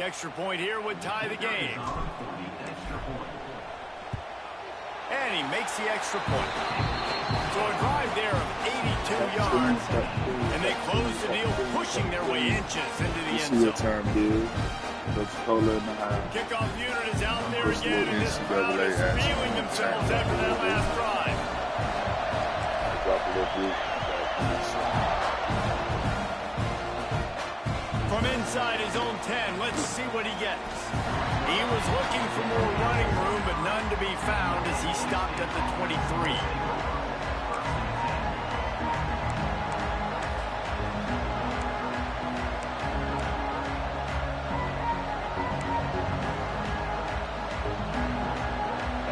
extra point here would tie the game. And he makes the extra point. So a drive there of 82 yards. And they close the deal, pushing their way inches into the end zone. Kickoff unit is out there again, and this crowd is feeling themselves after that last drive. From inside his own 10, let's see what he gets. He was looking for more running room, but none to be found as he stopped at the 23.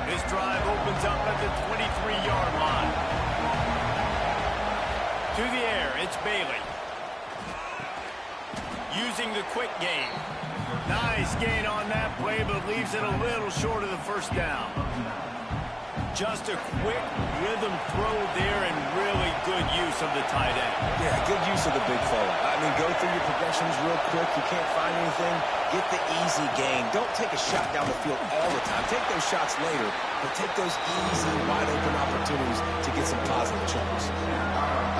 This drive opens up at the 23-yard line. To the air, it's Bailey. Using the quick game. Nice gain on that play, but leaves it a little short of the first down. Just a quick rhythm throw there and really good use of the tight end. Yeah, good use of the big fella. I mean, go through your progressions real quick. You can't find anything. Get the easy gain. Don't take a shot down the field all the time. Take those shots later, but take those easy, wide-open opportunities to get some positive chunks.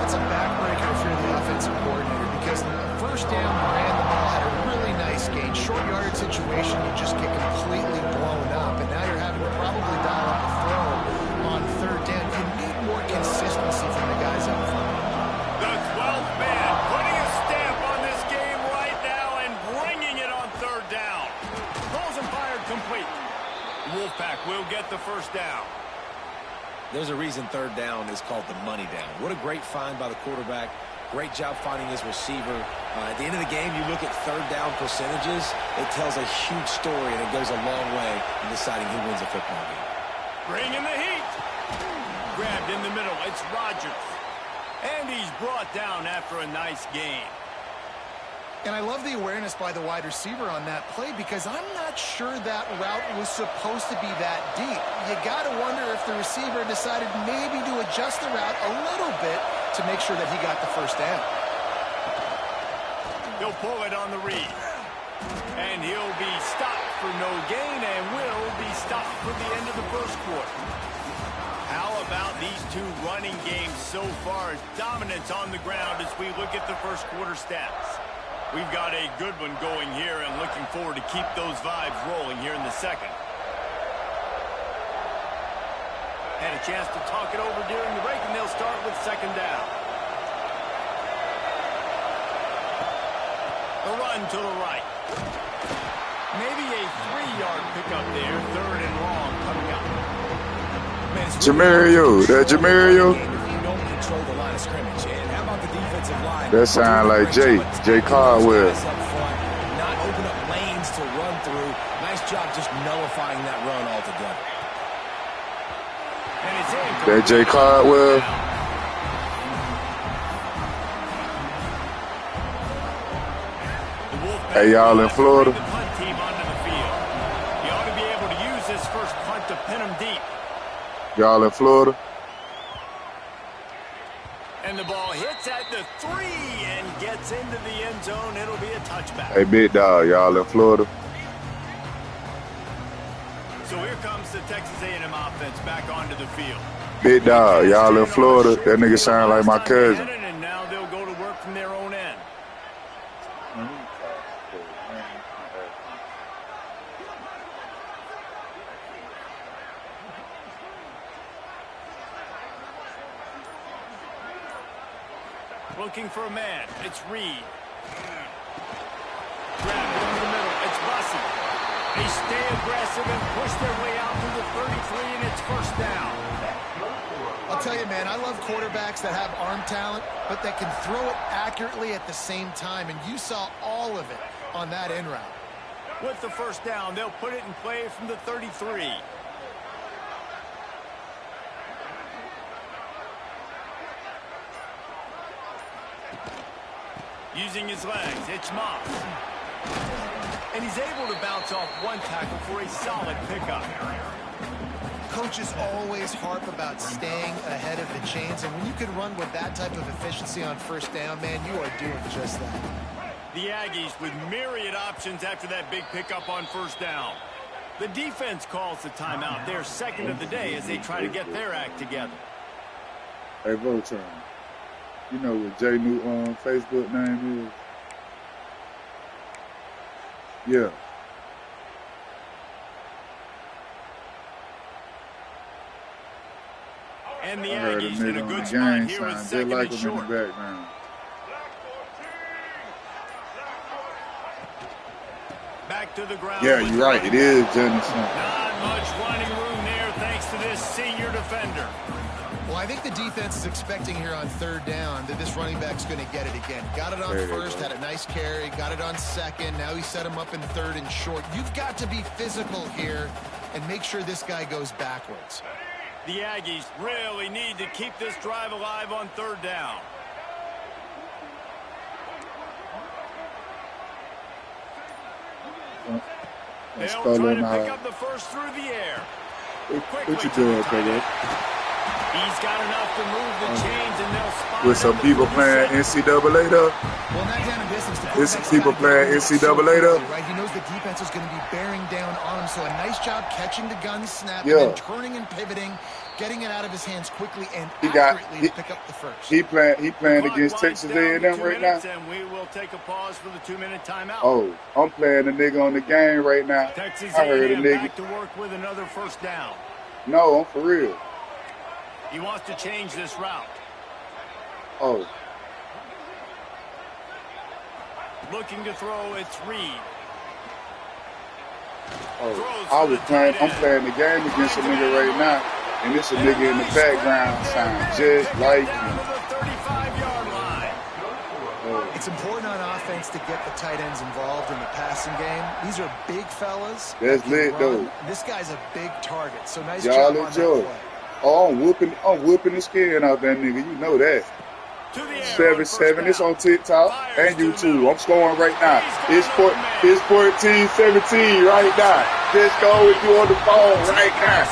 That's a backbreaker if you're the offensive coordinator, because the first down, ran the ball, had a really nice gain. Short yardage situation, you just get completely blown up, and now you're having to probably dial up a throw on third down. You need more consistency from the guys up front. The 12th man putting a stamp on this game right now and bringing it on third down. Throws and fired complete. Wolfpack will get the first down. There's a reason third down is called the money down. What a great find by the quarterback. Great job finding his receiver. At the end of the game, you look at third down percentages. It tells a huge story, and it goes a long way in deciding who wins a football game. Bringing the heat. Grabbed in the middle. It's Rodgers. And he's brought down after a nice gain. And I love the awareness by the wide receiver on that play, because I'm not sure that route was supposed to be that deep. You got to wonder if the receiver decided maybe to adjust the route a little bit to make sure that he got the first down. He'll pull it on the read. And he'll be stopped for no gain and will be stopped for the end of the first quarter. How about these two running games so far? Dominance on the ground as we look at the first quarter stats. We've got a good one going here and looking forward to keep those vibes rolling here in the second. Had a chance to talk it over during the break, and they'll start with second down. A run to the right. Maybe a 3-yard pickup there. Third and long coming up. Jamario, that Jamario. If you don't control the line of scrimmage. And how about the defensive line? That sound like Jay Caldwell. Not open up lanes to run through. Nice job just nullifying that run altogether. And it's in. That Jay Caldwell. Hey, y'all in Florida? The punt team onto the field. You ought to be able to use this first punt to pin them deep. Y'all in Florida? And the ball hits at the 3 and gets into the end zone. It'll be a touchback. Hey, big dog, y'all in Florida? So here comes the Texas A&M offense back onto the field. Big dog, y'all in Florida? That nigga sound like my cousin. And now they'll go to work from their own end. Looking for a man. It's Reed. Grabbed in the middle. It's Bussey. They stay aggressive and push their way out to the 33, and it's first down. I'll tell you, man, I love quarterbacks that have arm talent, but that can throw it accurately at the same time, and you saw all of it on that in route. With the first down, they'll put it in play from the 33. Using his legs, it's Moss. And he's able to bounce off one tackle for a solid pickup. Coaches always harp about staying ahead of the chains, and when you can run with that type of efficiency on first down, man, you are doing just that. The Aggies with myriad options after that big pickup on first down. The defense calls the timeout. Their second of the day as they try to get their act together. Hey, Voltron, you know what Jay New Facebook name is? Yeah. And the I heard a Aggies in nigga a on the good spot gang here sign with just second like and him in short. the background. Back to the ground. Yeah, you're right. It is Jennison. Not much running room there thanks to this senior defender. Well, I think the defense is expecting here on third down that this running back's going to get it again. Got it on first, had a nice carry, got it on second. Now he set him up in third and short. You've got to be physical here and make sure this guy goes backwards. The Aggies really need to keep this drive alive on third down. They'll try to pick up the first through the air. What you doing, Pedro? He's got enough to move the chains, and they'll spot With some people playing NCAA though. Well, not down in distance. There's some people playing NCAA though. Right, he knows the defense is going to be bearing down on him. So a nice job catching the gun snap, Yeah. and then turning and pivoting, getting it out of his hands quickly and accurately to pick up the first. He playing against Texas A&M right now. And we will take a pause for the 2-minute timeout. Oh, I'm playing a nigga on the game right now. Texas I heard a A&M nigga. back to work with another first down. No, I'm for real. He wants to change this route. Oh. Looking to throw, it's Reed. Oh, I'm playing the game against a nigga right now, and it's a nigga in the background sound just like me. It's important on offense to get the tight ends involved in the passing game. These are big fellas. That's lit though. This guy's a big target, so nice Y'all job on enjoy. that play. Oh, I'm whooping the skin out that nigga. You know that. 7-7. It's on TikTok and YouTube. I'm scoring right now. It's 14-17 right now. Just go with you on the phone right now.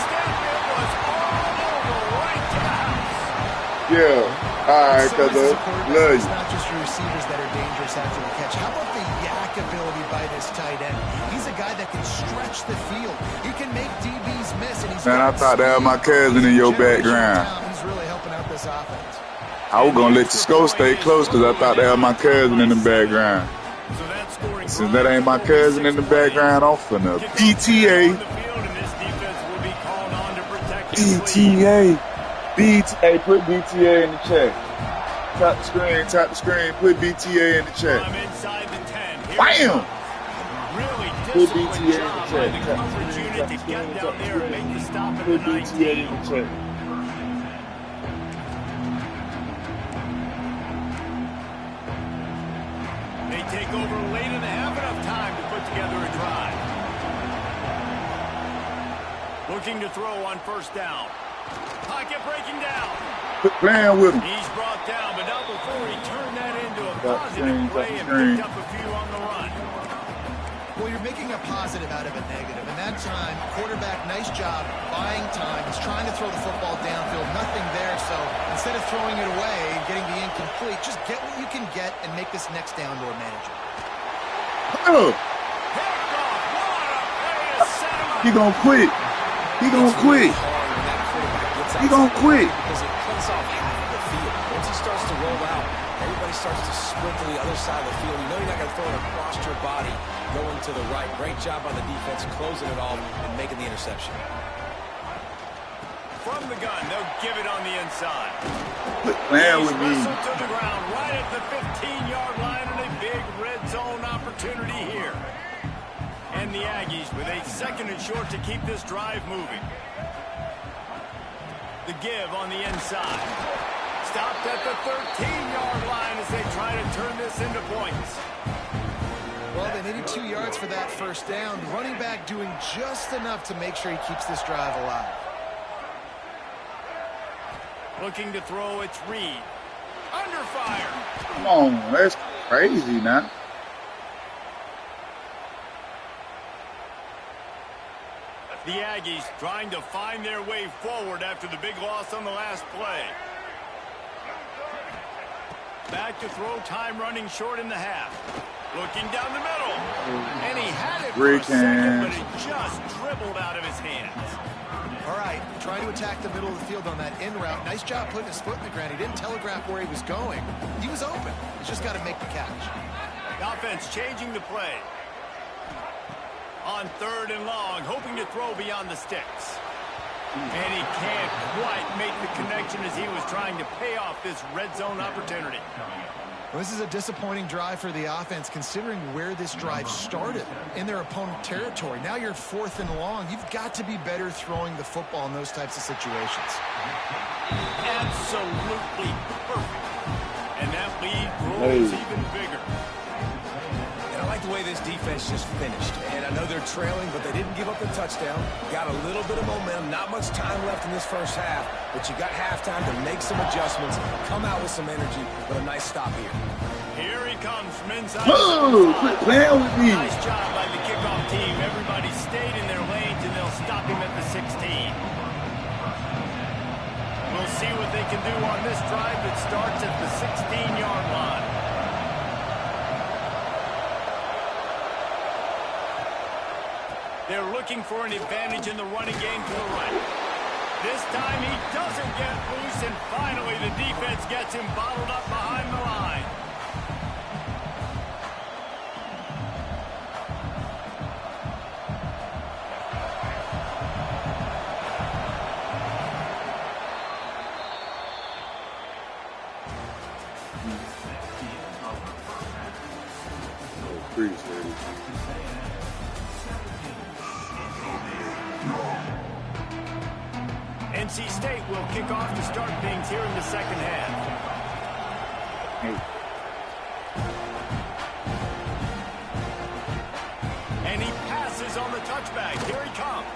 Yeah. All right, cuz love you. It's not just your receivers that are dangerous after the catch. How about the yak ability by this tight end? He's a guy that can stretch the field. He can make DBs miss. And he's Man, I thought that was my cousin in your background. He's really helping out this offense. I was gonna let the score stay close because I thought that was my cousin in the background. Since that ain't my cousin in the background, I'm finna PTA. BTA. BTA. Put BTA in the chat. Tap the screen. Put BTA in the chat. Bam! Put BTA in the chat. Put BTA in the chat. They take over late in the half, enough time to put together a drive. Looking to throw on first down. Pocket breaking down. Quit playing with him. He's brought down, but not before he turned that into a positive play and picked up a few on the run. Well, you're making a positive out of a negative. And that time, quarterback, nice job buying time. He's trying to throw the football downfield. Nothing there, so instead of throwing it away and getting the incomplete, just get what you can get and make this next down more manageable. Oh. He gonna quit. He gonna quit. He gonna quit. Because it cuts off half of the field. Once he starts to roll out, everybody starts to sprint to the other side of the field. You know you're not going to throw it across your body going to the right. Great job on the defense closing it off and making the interception. From the gun, they'll give it on the inside. Quit playing with me. To the ground right at the 15-yard line and a big red zone opportunity here. And the Aggies with a second and short to keep this drive moving. The give on the inside. Stopped at the 13-yard line as they try to turn this into points. Well, they needed 2 yards for that first down. Running back doing just enough to make sure he keeps this drive alive. Looking to throw, it's Reed. Under fire. Come on, that's crazy now. The Aggies trying to find their way forward after the big loss on the last play. Back to throw, time running short in the half. Looking down the middle. And he had it for a second, but it just dribbled out of his hands. All right, trying to attack the middle of the field on that in route. Nice job putting his foot in the ground. He didn't telegraph where he was going. He was open. He's just got to make the catch. Offense changing the play. On 3rd and long, hoping to throw beyond the sticks. And he can't quite make the connection as he was trying to pay off this red zone opportunity. Well, this is a disappointing drive for the offense, considering where this drive started, in their opponent territory. Now you're 4th and long. You've got to be better throwing the football in those types of situations. Absolutely perfect. And that lead grows even bigger. And I like the way this defense just finished. And I know they're trailing, but they didn't give up the touchdown. Got a little bit of momentum. Not much time left in this first half, but you got halftime to make some adjustments, come out with some energy, but a nice stop here. Here he comes from inside. Oh, quit playing with me. Nice job by the kickoff team. Everybody stayed in their lanes, and they'll stop him at the 16. We'll see what they can do on this drive that starts at the 16-yard line. They're looking for an advantage in the running game to the right. This time he doesn't get loose, and finally the defense gets him bottled up behind the line. NC State will kick off to start things here in the second half. And he passes on the touchback. Here he comes.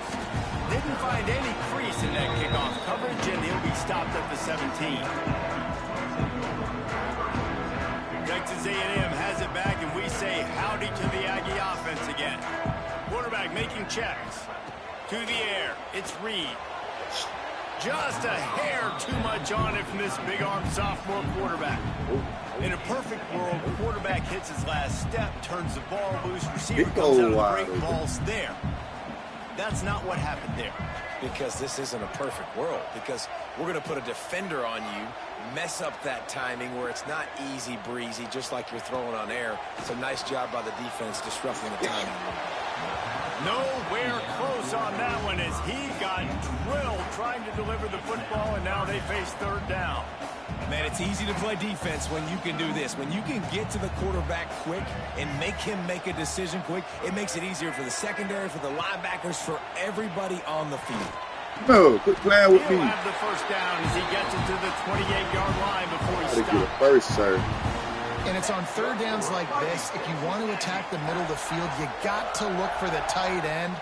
Didn't find any crease in that kickoff coverage, and he'll be stopped at the 17. Texas A&M has it back, and we say howdy to the Aggie offense again. Quarterback making checks. To the air. It's Reed. Just a hair too much on it from this big-arm sophomore quarterback. In a perfect world, the quarterback hits his last step, turns the ball loose, receiver comes out of the break, ball's there. That's not what happened there. Because this isn't a perfect world. Because we're going to put a defender on you, mess up that timing where it's not easy breezy, just like you're throwing on air. It's a nice job by the defense disrupting the timing. Nowhere close on that one as he got drilled trying to deliver the football, and now they face 3rd down. Man, it's easy to play defense when you can do this. When you can get to the quarterback quick and make him make a decision quick, it makes it easier for the secondary, for the linebackers, for everybody on the field. No, quit playing with me. He'll have the first down as he gets it to the 28-yard line before he stops. Get it first, sir. And it's on 3rd downs like this. If you want to attack the middle of the field, you got to look for the tight end.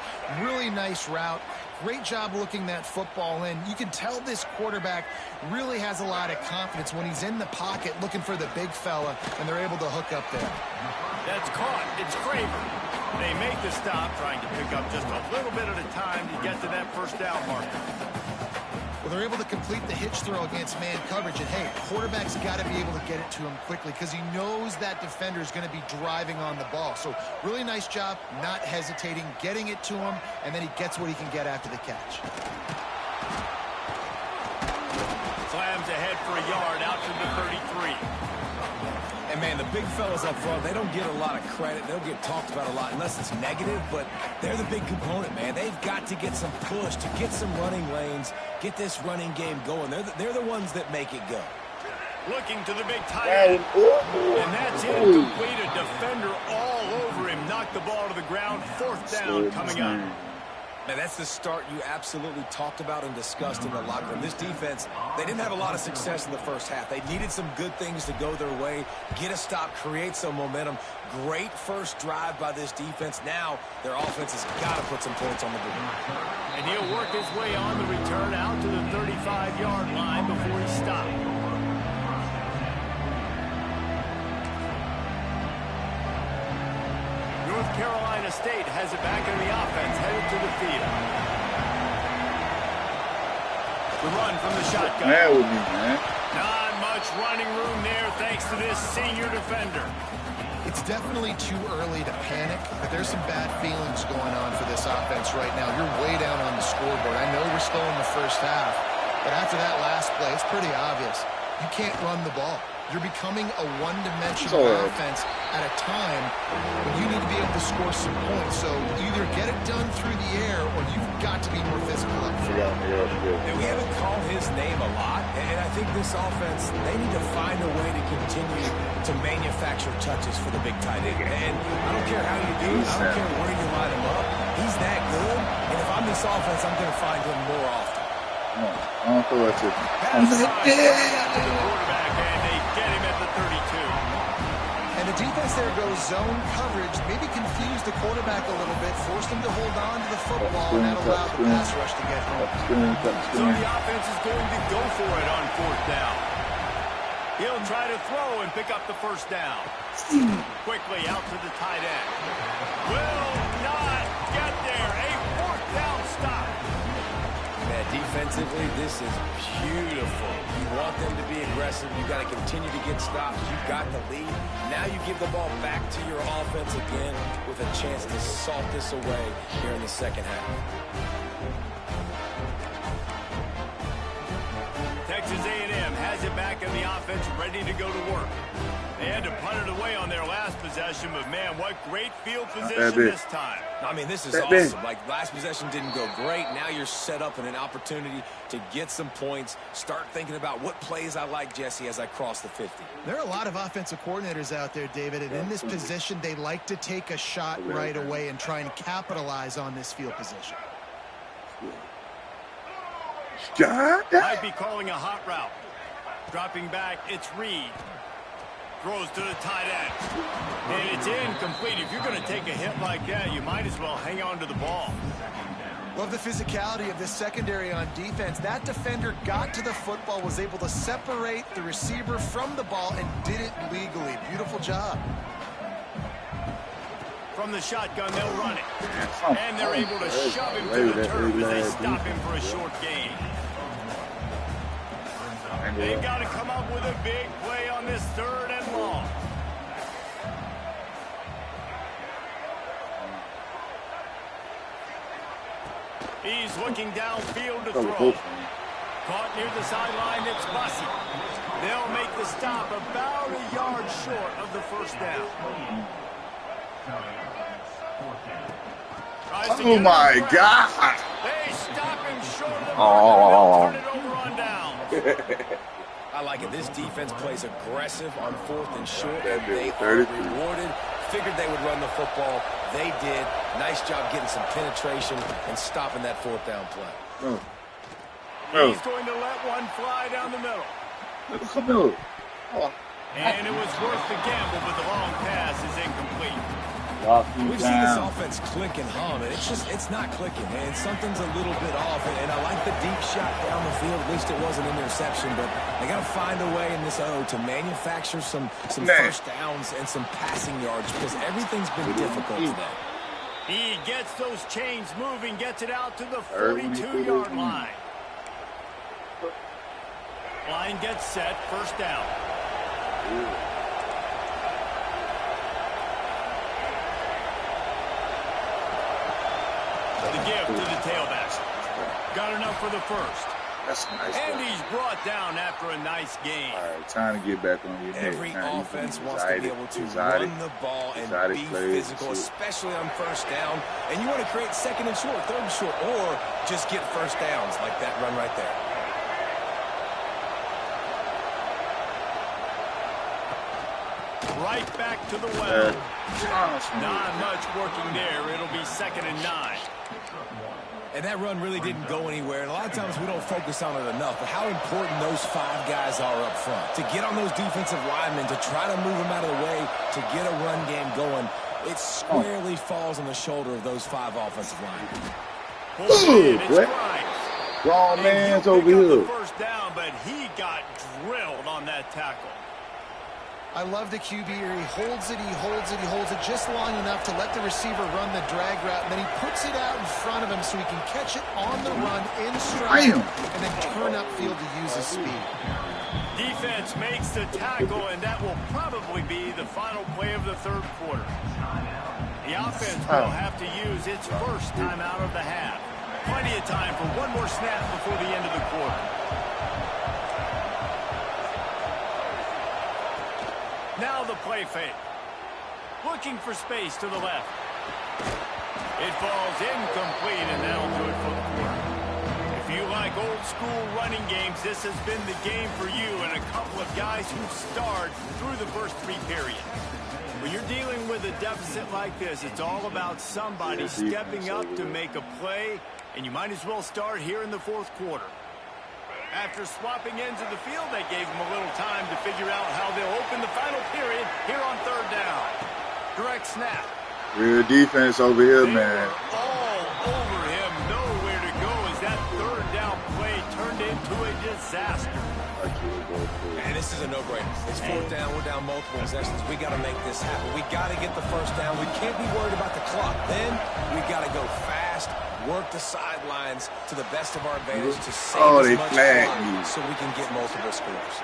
Really nice route. Great job looking that football in. You can tell this quarterback really has a lot of confidence when he's in the pocket looking for the big fella, and they're able to hook up there. That's caught. It's Craver. They make the stop, trying to pick up just a little bit at a time to get to that first down marker. Well, they're able to complete the hitch throw against man coverage, and hey, quarterback's got to be able to get it to him quickly because he knows that defender is going to be driving on the ball. So really nice job, not hesitating, getting it to him, and then he gets what he can get after the catch. Slams ahead for a yard out to the 33. And, man, the big fellas up front, they don't get a lot of credit. They'll get talked about a lot unless it's negative, but they're the big component, man. They've got to get some push, to get some running lanes, get this running game going. They're the ones that make it go. Looking to the big tight end. And that's incomplete. A defender all over him. Knocked the ball to the ground. 4th down coming up. Man, that's the start you absolutely talked about and discussed in the locker room. This defense, they didn't have a lot of success in the first half. They needed some good things to go their way, get a stop, create some momentum. Great first drive by this defense. Now their offense has got to put some points on the board. And he'll work his way on the return out to the 35-yard line before he stopped. North Carolina State has it back in the offense, headed to the field. The run from the shotgun. That would be, man. Not much running room there thanks to this senior defender. It's definitely too early to panic, but there's some bad feelings going on for this offense right now. You're way down on the scoreboard. I know we're slow in the first half, but after that last play, it's pretty obvious. You can't run the ball. You're becoming a one-dimensional offense at a time when you need to be able to score some points. So either get it done through the air or you've got to be more physical up front. And we haven't called his name a lot, and I think this offense, they need to find a way to continue to manufacture touches for the big tight end. And I don't care how you do it. I don't care where you line him up. He's that good, and if I'm this offense, I'm going to find him more often. I don't feel like it. And the defense there goes zone coverage, maybe confused the quarterback a little bit, forced him to hold on to the football, and that allowed the pass rush to get home. So the offense is going to go for it on 4th down. He'll try to throw and pick up the first down. Quickly out to the tight end. Will not get there. A 4th down stop. Man, defensively, this is beautiful. You want them to be aggressive. You got to continue to get stops. You got the lead. Now you give the ball back to your offense again with a chance to salt this away here in the second half. Texas A&M has it back in the offense, ready to go to work. They had to punt it away on their last possession, but man, what great field position this time. I mean, this is awesome. Like, last possession didn't go great. Now you're set up in an opportunity to get some points. Start thinking about what plays I like, Jesse, as I cross the 50. There are a lot of offensive coordinators out there, David, and in this position, they like to take a shot right away and try and capitalize on this field position. Might be calling a hot route. Dropping back, it's Reed. Throws to the tight end. And it's incomplete. If you're going to take a hit like that, you might as well hang on to the ball. Love the physicality of this secondary on defense. That defender got to the football, was able to separate the receiver from the ball, and did it legally. Beautiful job. From the shotgun, they'll run it. And they're able to shove him to the turf as they stop him for a short gain. They've got to come up with a big play on this 3rd and long. He's looking downfield to throw. Caught near the sideline, it's Bussey. They'll make the stop about a yard short of the first down. Oh my God! They stop him short of the turn it over on down. I like it. This defense plays aggressive on 4th and short, and they are rewarded. Figured they would run the football. They did. Nice job getting some penetration and stopping that 4th down play. He's going to let one fly down the middle. And it was worth the gamble, but the long pass is incomplete. We've seen this offense click and hum, and it's not clicking, man. Something's a little bit off, and I like the deep shot down the field. At least it wasn't an interception, but they got to find a way in this to manufacture some first downs and some passing yards, because everything's been difficult today. He gets those chains moving, gets it out to the 42-yard line. Line gets set, first down. The give to the tailback. Got enough for the first. That's a nice And play. he's brought down after a nice game. All right, time to get back on your neck. Every offense wants to be able to run the ball and be physical, especially on first down. And you want to create 2nd and short, 3rd and short, or just get first downs like that run right there. Right back to the well. Not much working there. It'll be 2nd and 9. And that run really didn't go anywhere. And a lot of times we don't focus on it enough. But how important those 5 guys are up front. To get on those defensive linemen, to try to move them out of the way, to get a run game going, it squarely falls on the shoulder of those 5 offensive linemen. Wrong man's over here. First down, but he got drilled on that tackle. I love the QB here. He holds it, he holds it, he holds it just long enough to let the receiver run the drag route, and then he puts it out in front of him so he can catch it on the run in stride and then turn upfield to use his speed. Defense makes the tackle, and that will probably be the final play of the third quarter. The offense will have to use its first timeout of the half. Plenty of time for one more snap before the end of the quarter. Now the play fake. Looking for space to the left. It falls incomplete, and that'll do it for the quarter. If you like old school running games, this has been the game for you and a couple of guys who starred through the first 3 periods. When you're dealing with a deficit like this, it's all about somebody stepping up to make a play, and you might as well start here in the fourth quarter. After swapping ends of the field, they gave them a little time to figure out how they'll open the final period here on third down. Direct snap. Real defense over here, man. All over him, nowhere to go as that third down play turned into a disaster. And this is a no-brainer. It's fourth down. We're down multiple possessions. We got to make this happen. We got to get the first down. We can't be worried about the clock. Then we got to go fast, work the sidelines to the best of our advantage to save as much clock so we can get multiple scores.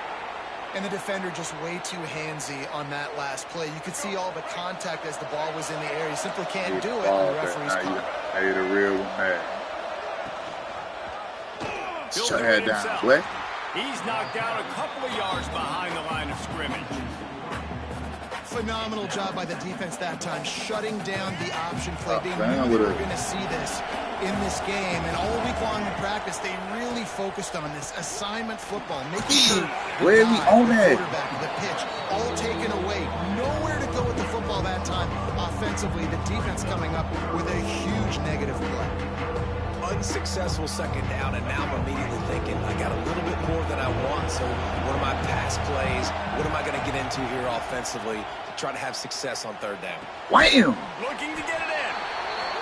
And the defender just way too handsy on that last play. You could see all the contact as the ball was in the air. You simply can't do it, and the referee's caught. Hey, the real one, man. Shut that down, what? He's knocked down a couple of yards behind the line of scrimmage. Phenomenal job by the defense that time, shutting down the option play. They knew we were going to see this in this game, and all week long in practice, they really focused on this assignment football, making sure where we on that quarterback, the pitch, all taken away. Nowhere to go with the football that time offensively. The defense coming up with a huge negative play. Unsuccessful second down, and now I'm immediately thinking, I got a little bit more than I want, so what are my pass plays? What am I going to get into here offensively to try to have success on third down? Wham! Looking to get it in.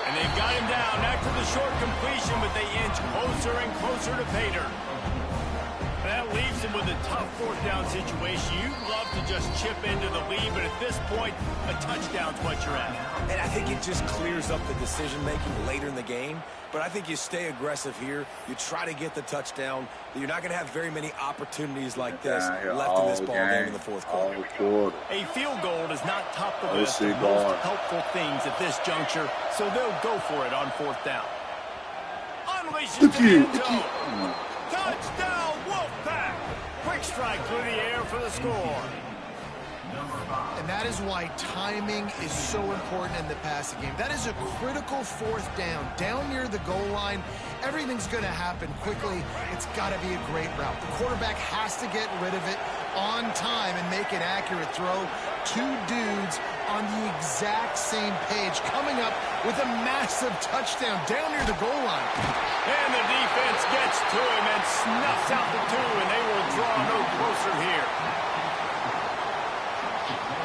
And they've got him down after the short completion, but they inch closer and closer to pay dirt. That leaves him with a tough fourth down situation. You'd love to just chip into the lead, but at this point, a touchdown's what you're at. And I think it just clears up the decision-making later in the game. But I think you stay aggressive here. You try to get the touchdown. You're not going to have very many opportunities like this left in this ball game in the fourth quarter. A field goal is not top of the list of most helpful things at this juncture, so they'll go for it on fourth down. Unleashes the end zone. Touchdown, Wolfpack! Quick strike through the air for the score. And that is why timing is so important in the passing game. That is a critical fourth down. Down near the goal line, everything's going to happen quickly. It's got to be a great route. The quarterback has to get rid of it on time and make an accurate throw. 2 dudes on the exact same page, coming up with a massive touchdown down near the goal line. And the defense gets to him and snuffs out the 2, and they will draw no closer here.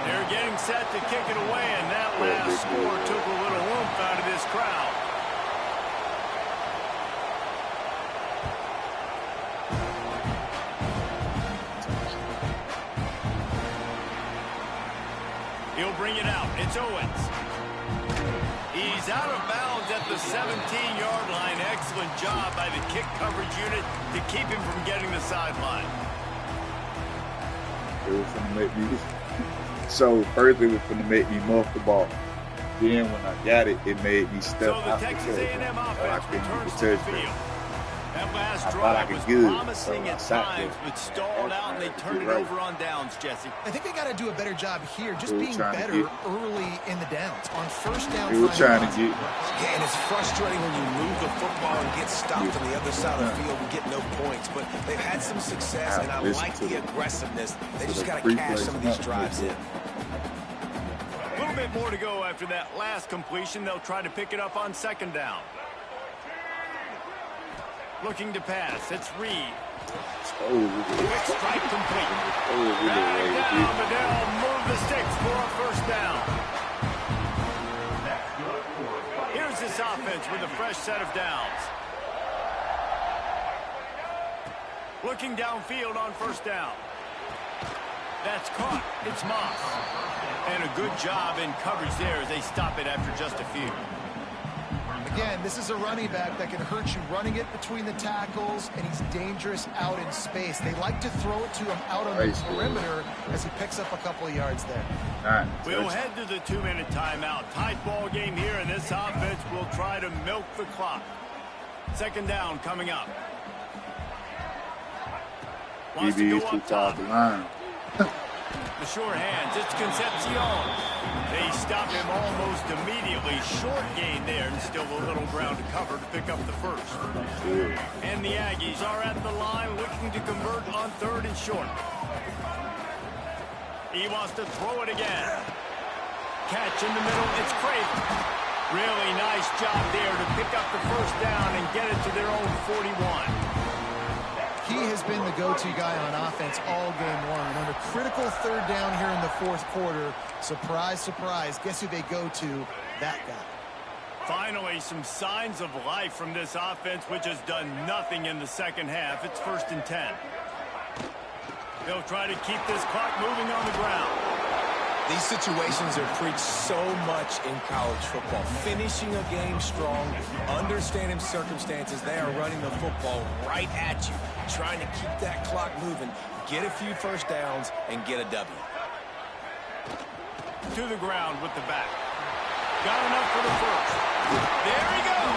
They're getting set to kick it away, and that last score took a little oomph out of this crowd. He'll bring it out. It's Owens. He's out of bounds at the 17-yard line. Excellent job by the kick coverage unit to keep him from getting the sideline. It was going to make me... So first it was going to make me muff the ball. Then when I got it, it made me step out the Texas A&M offense returns to the field. That last drive was promising at times, but stalled out, and they turned it over on downs, Jesse. I think they got to do a better job here, just being better early in the downs. On first down, they were trying to get. Yeah, and it's frustrating when you move the football and get stopped on the other side of the field and get no points. But they've had some success, and I like the aggressiveness. They just got to cash some of these drives in. A little bit more to go after that last completion. They'll try to pick it up on second down. Looking to pass. It's Reed. Quick strike complete. Back down. Liddell move the sticks for a first down. Here's this offense with a fresh set of downs. Looking downfield on first down. That's caught. It's Moss. And a good job in coverage there as they stop it after just a few. Again, this is a running back that can hurt you running it between the tackles, and he's dangerous out in space. They like to throw it to him out on the perimeter as he picks up a couple of yards there. We'll head to the 2-minute timeout. Tight ball game here, and this offense will try to milk the clock. Second down coming up. Wants to go up top. The short hands, it's Concepcion. They stop him almost immediately. Short gain there, and still a little ground to cover to pick up the first. And the Aggies are at the line looking to convert on 3rd and short. He wants to throw it again. Catch in the middle, it's Craven. Really nice job there to pick up the first down and get it to their own 41. He has been the go-to guy on offense all game long. And on a critical 3rd down here in the 4th quarter, surprise, surprise, guess who they go to? That guy. Finally, some signs of life from this offense, which has done nothing in the second half. It's 1st and 10. They'll try to keep this clock moving on the ground. These situations are preached so much in college football. Finishing a game strong, understanding circumstances. They are running the football right at you, trying to keep that clock moving, get a few first downs, and get a W. To the ground with the back. Got enough for the first. There he goes.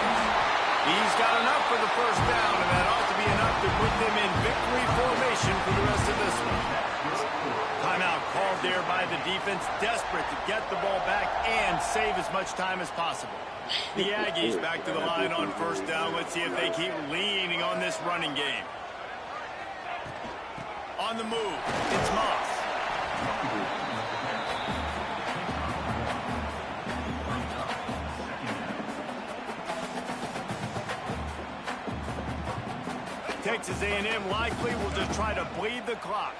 He's got enough for the first down, and that ought to be enough to put them in victory formation for the rest of this one. Timeout called there by the defense, desperate to get the ball back and save as much time as possible. The Aggies back to the line on first down. Let's see if they keep leaning on this running game. On the move, it's Moss. Texas A&M likely will just try to bleed the clock.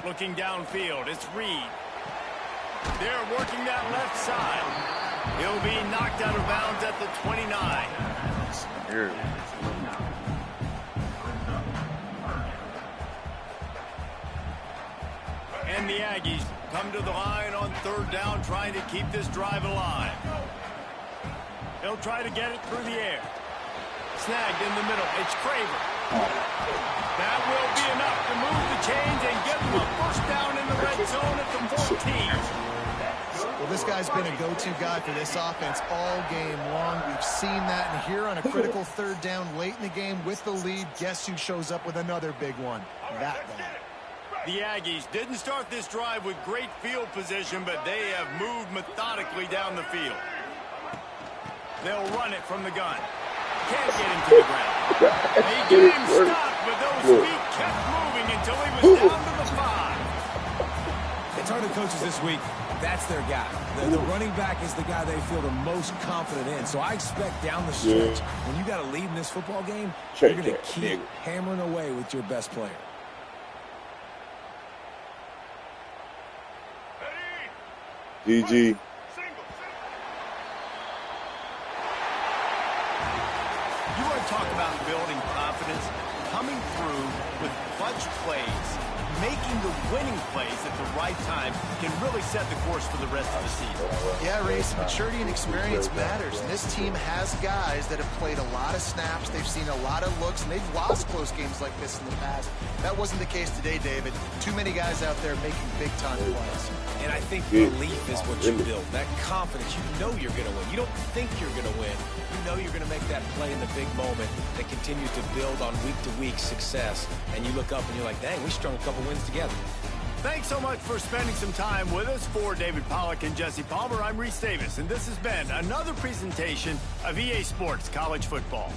Looking downfield, it's Reed. They're working that left side. He'll be knocked out of bounds at the 29. Here. And the Aggies come to the line on 3rd down, trying to keep this drive alive. They'll try to get it through the air. Snagged in the middle. It's Craven. That will be enough to move the chains and get them a first down in the red zone at the 14. Well, this guy's been a go-to guy for this offense all game long. We've seen that, and here on a critical 3rd down late in the game with the lead, guess who shows up with another big one? That guy. The Aggies didn't start this drive with great field position, but they have moved methodically down the field. They'll run it from the gun. Can't get him to the ground. They get him stopped, but those feet kept moving until he was down to the 5. It's hard to coaches this week. That's their guy. The running back is the guy they feel the most confident in. So I expect down the stretch, when you got a lead in this football game, you're going to keep hammering away with your best player. GG. You want to talk about building confidence? Coming through with clutch plays, making the winning plays at the right time can really set the course for the rest of the season. Yeah, Reese, maturity and experience matters, and this team has guys that have played a lot of snaps. They've seen a lot of looks, and they've lost close games like this in the past. That wasn't the case today, David. Too many guys out there making big-time plays. And I think belief is what you build. That confidence, you know you're going to win. You don't think you're going to win. You know you're going to make that play in the big moment that continues to build on week-to-week success. And you look up and you're like, dang, we strung a couple wins together. Thanks so much for spending some time with us. For David Pollack and Jesse Palmer, I'm Reese Davis, and this has been another presentation of EA Sports College Football.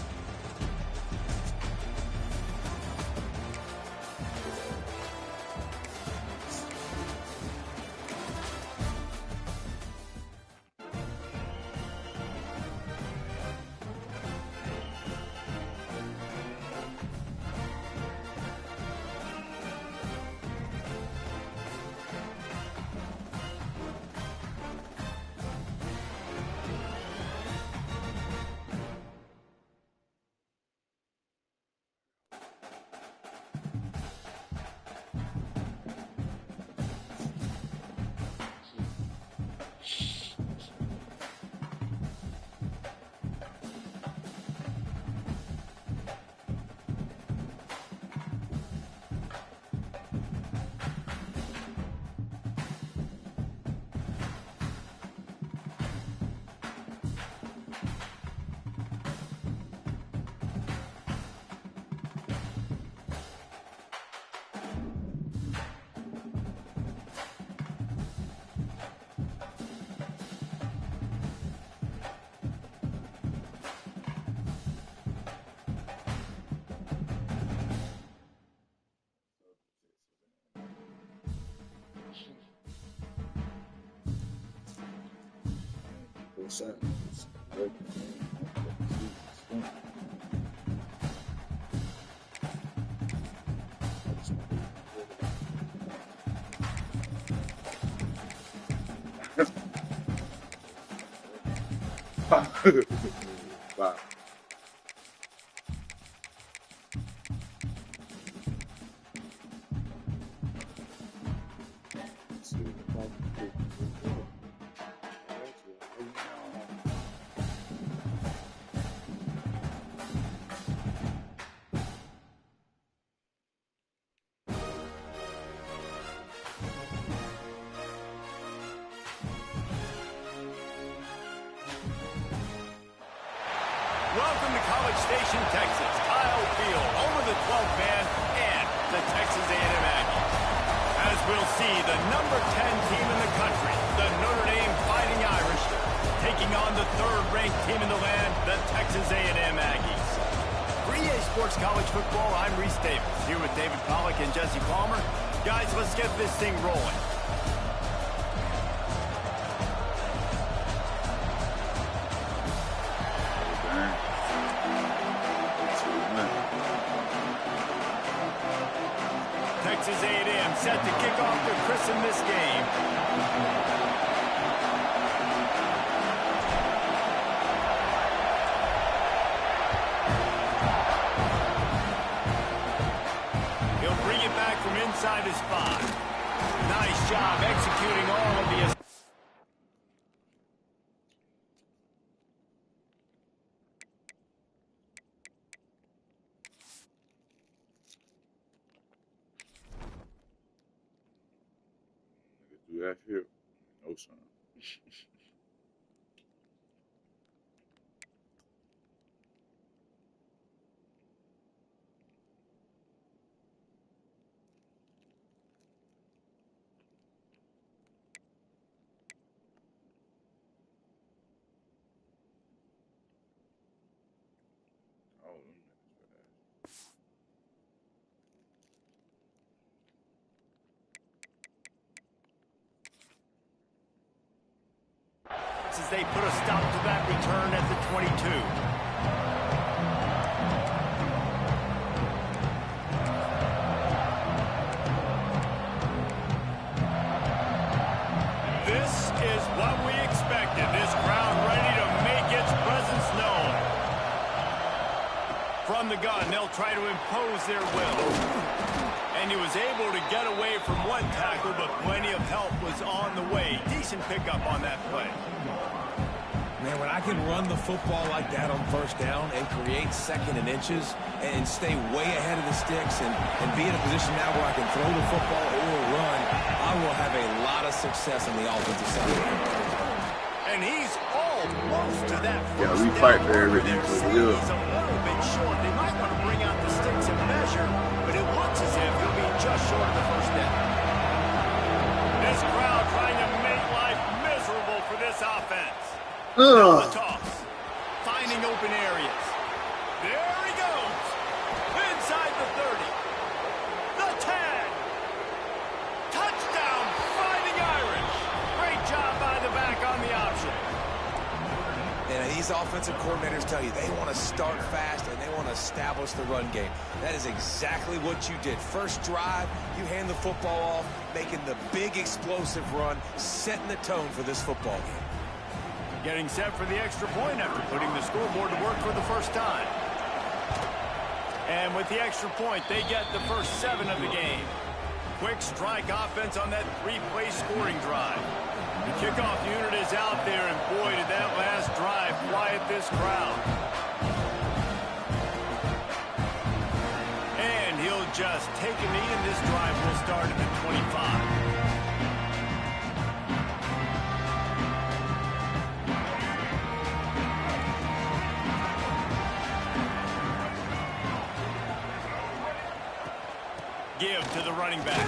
Wow. Welcome to College Station, Texas. Kyle Field over the 12th man and the Texas A&M Aggies. As we'll see, the number 10 team in the country, the Notre Dame Fighting Irish, taking on the third-ranked team in the land, the Texas A&M Aggies. For EA Sports College Football, I'm Reese Davis, here with David Pollack and Jesse Palmer. Guys, let's get this thing rolling. Texas A&M set to kick off to christen this game. He'll bring it back from inside his 5. Nice job executing all of the... Do that here. No, son. As they put a stop to that return at the 22. This is what we expected. This crowd ready to make its presence known. From the gun, they'll try to impose their will. And he was able to get away from one tackle, but plenty of help was on the way. Decent pickup on that play. Man, when I can run the football like that on first down and create second and inches and stay way ahead of the sticks and be in a position now where I can throw the football or run, I will have a lot of success on the offensive side. And he's almost to that first Yeah, we fight for everything. He's a little bit short. They might want to bring out the sticks and measure, but it looks as if he'll be just short of the first down. This crowd trying to make life miserable for this offense. Now the toss. Finding open areas. There he goes. Inside the 30. The 10. Touchdown, Fighting Irish. Great job by the back on the option. And these offensive coordinators tell you they want to start fast and they want to establish the run game. That is exactly what you did. First drive, you hand the football off, making the big explosive run, setting the tone for this football game. Getting set for the extra point after putting the scoreboard to work for the first time. And with the extra point, they get the first 7 of the game. Quick strike offense on that 3-play scoring drive. The kickoff unit is out there, and boy, did that last drive quiet this crowd. And he'll just take a knee, and this drive will start at the 25. Give to the running back.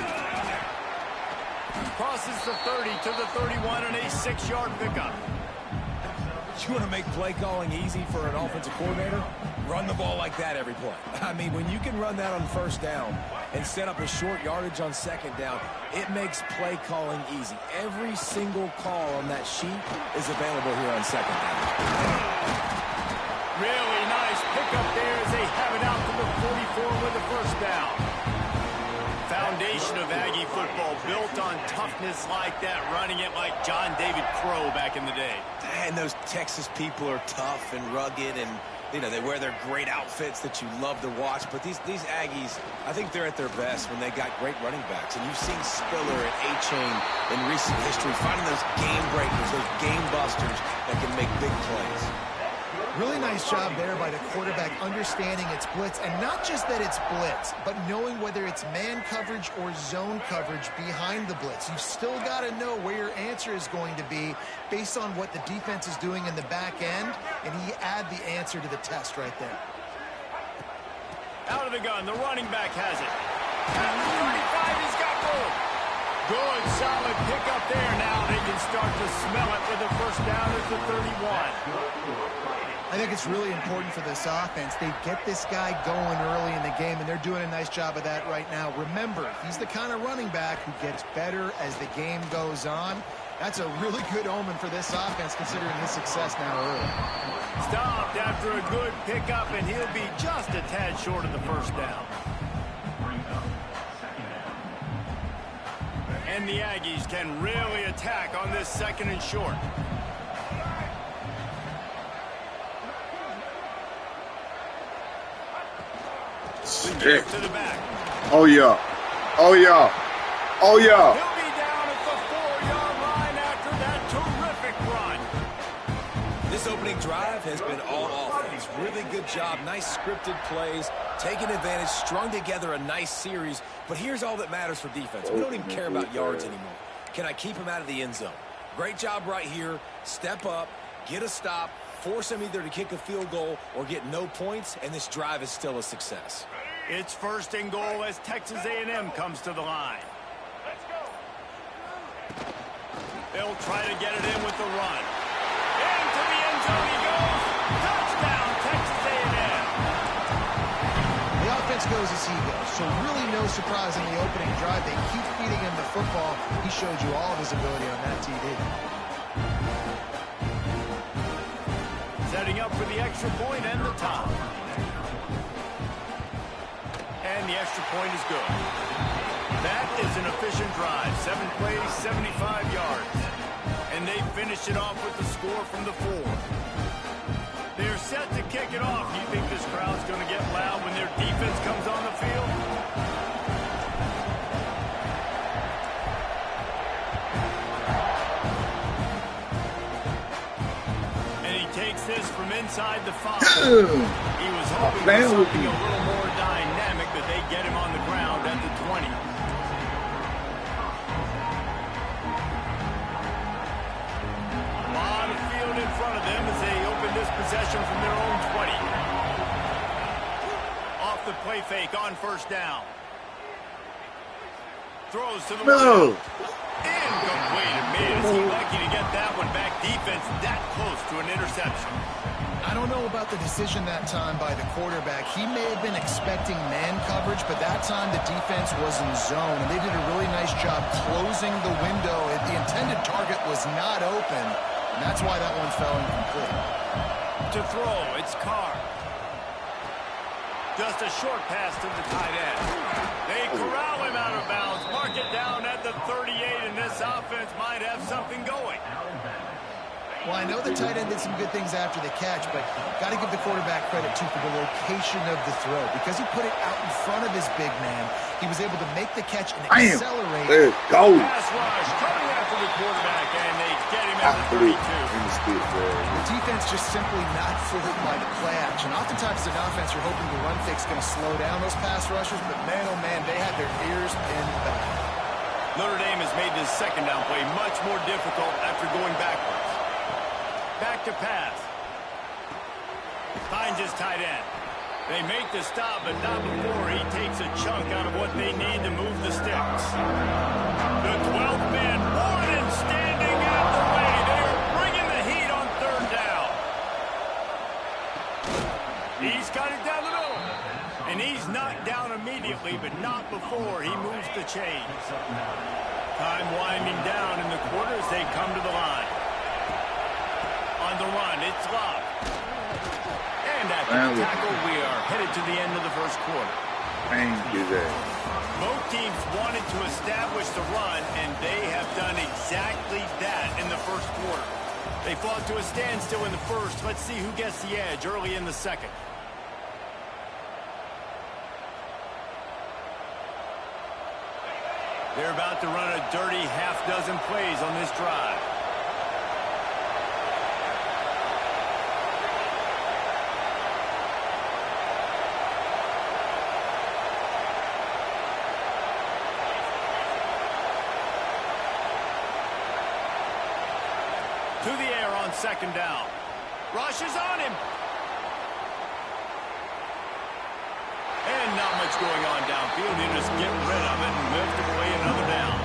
Crosses the 30 to the 31 and a 6-yard pickup. You want to make play calling easy for an offensive coordinator? Run the ball like that every play. I mean, when you can run that on first down and set up a short yardage on second down, it makes play calling easy. Every single call on that sheet is available here on second down. Really nice pickup there as they have it out to the 44 with the first down. Foundation of Aggie football built on toughness like that, running it like John David Crow back in the day. And those Texas people are tough and rugged, and you know, they wear their great outfits that you love to watch. But these Aggies, I think they're at their best when they got great running backs. And you've seen Spiller and A-Chain in recent history finding those game breakers, those game busters that can make big plays. Really nice job there by the quarterback understanding it's blitz, and not just that it's blitz, but knowing whether it's man coverage or zone coverage behind the blitz. You've still got to know where your answer is going to be based on what the defense is doing in the back end, and he add the answer to the test right there. Out of the gun, the running back has it. At the 35, he's got room. Good, solid pickup there. Now they can start to smell it with the first down at the 31. I think it's really important for this offense. They get this guy going early in the game, and they're doing a nice job of that right now. Remember, he's the kind of running back who gets better as the game goes on. That's a really good omen for this offense, considering his success now early. Stopped after a good pickup, and he'll be just a tad short of the first down. And the Aggies can really attack on this second and short. Shit. To the back. Oh, yeah. Oh, yeah. Oh, yeah. He'll be down at the 4-yard line after that terrific run. This opening drive has been all offense. Really good job. Nice scripted plays, taking advantage, strung together a nice series. But here's all that matters for defense. We don't even care about yards anymore. Can I keep him out of the end zone? Great job right here. Step up, get a stop, force him either to kick a field goal or get no points, and this drive is still a success. It's first and goal as Texas A&M comes to the line. They'll try to get it in with the run. Into the end zone he goes. Touchdown, Texas A&M. The offense goes as he goes, so really no surprise in the opening drive. They keep feeding him the football. He showed you all of his ability on that TD. Setting up for the extra point and the top. And the extra point is good. That is an efficient drive. 7 plays, 75 yards. And they finish it off with the score from the 4. They're set to kick it off. Do you think this crowd's going to get loud when their defense comes on the field? And he takes this from inside the 5. He was hoping for something a little more dynamic, but they get him on the ground at the 20. A lot of field in front of them as they open this possession from their own 20. Off the play fake on first down. Throws to the No. incomplete. Man, is he lucky to get that one back. Defense that close to an interception. I don't know about the decision that time by the quarterback. He may have been expecting man coverage, but that time the defense was in zone, and they did a really nice job closing the window. The intended target was not open, and that's why that one fell incomplete. To throw, it's Carr. Just a short pass to the tight end. They corral him out of bounds, mark it down at the 38, and this offense might have something going. Well, I know the tight end did some good things after the catch, but got to give the quarterback credit, too, for the location of the throw. Because he put it out in front of his big man, he was able to make the catch and accelerate. There you go. Pass rush coming after the quarterback, and they get him at the 32. The defense just simply not fooled by the play action. Oftentimes, as an offense, you're hoping the run fake's going to slow down those pass rushers, but man, oh man, they had their ears pinned back. Notre Dame has made this second down play much more difficult after going backwards. Back to pass. Finds his tight end. They make the stop, but not before he takes a chunk out of what they need to move the sticks. The 12th man, Warden, standing out the way. They're bringing the heat on third down. score. He moves the chains. Time winding down in the quarter as they come to the line. On the run, it's Love. And after the tackle, we are headed to the end of the first quarter. Both teams wanted to establish the run, and they have done exactly that in the first quarter. They fought to a standstill in the first. Let's see who gets the edge early in the second. They're about to run a dirty half-dozen plays on this drive. To the air on second down. Rush is on him. And not much going on downfield. He just get rid of it and lift away another down.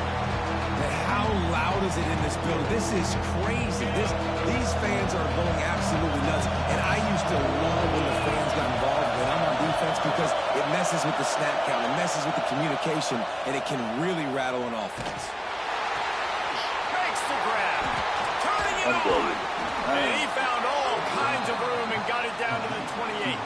And how loud is it in this building? This is crazy. These fans are going absolutely nuts. And I used to love when the fans got involved when I'm on defense because it messes with the snap count. It messes with the communication, and it can really rattle an offense. Makes the grab. Turning it on. And he found all kinds of room and got it down to the 28.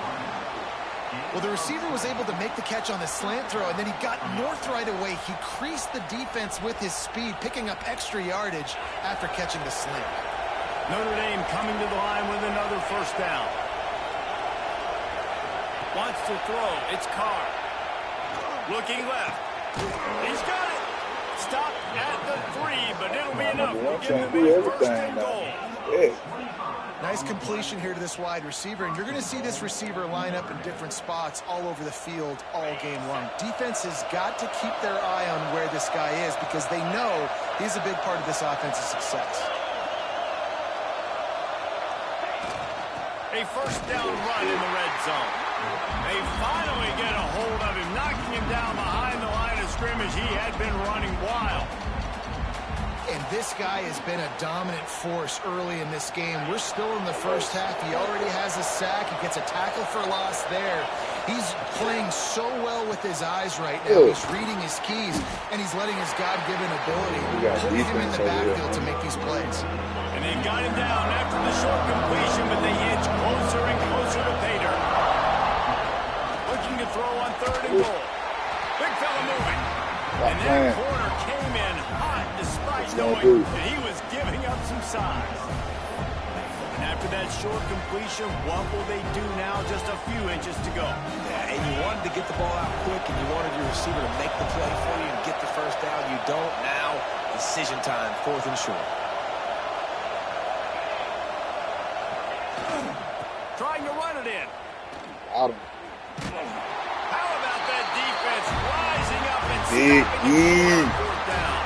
Well, the receiver was able to make the catch on the slant throw, and then he got north right away. He creased the defense with his speed, picking up extra yardage after catching the slant. Notre Dame coming to the line with another first down. Wants to throw. It's Carr. Looking left. He's got it. Stop at the 3, but it'll be enough. We'll give him a first and goal. Nice completion here to this wide receiver, and you're going to see this receiver line up in different spots all over the field all game long. Defense has got to keep their eye on where this guy is because they know he's a big part of this offense's success. A first down run in the red zone. They finally get a hold of him, knocking him down behind the line of scrimmage. He had been running wild. And this guy has been a dominant force early in this game. We're still in the first half. He already has a sack. He gets a tackle for loss there. He's playing so well with his eyes right now. He's reading his keys, and he's letting his God-given ability put him in the backfield to make these plays. And they've got him down after the short completion, but they inch closer and closer to pay dirt. Looking to throw on third and goal. Big fella moving. And that corner came in hot despite knowing that he was giving up some size. And after that short completion, what will they do now? Just a few inches to go. Yeah, and you wanted to get the ball out quick, and you wanted your receiver to make the play for you and get the first down. You don't now. Decision time, fourth and short. Trying to run it in. Out of How about that defense rising up and stopping him on fourth down?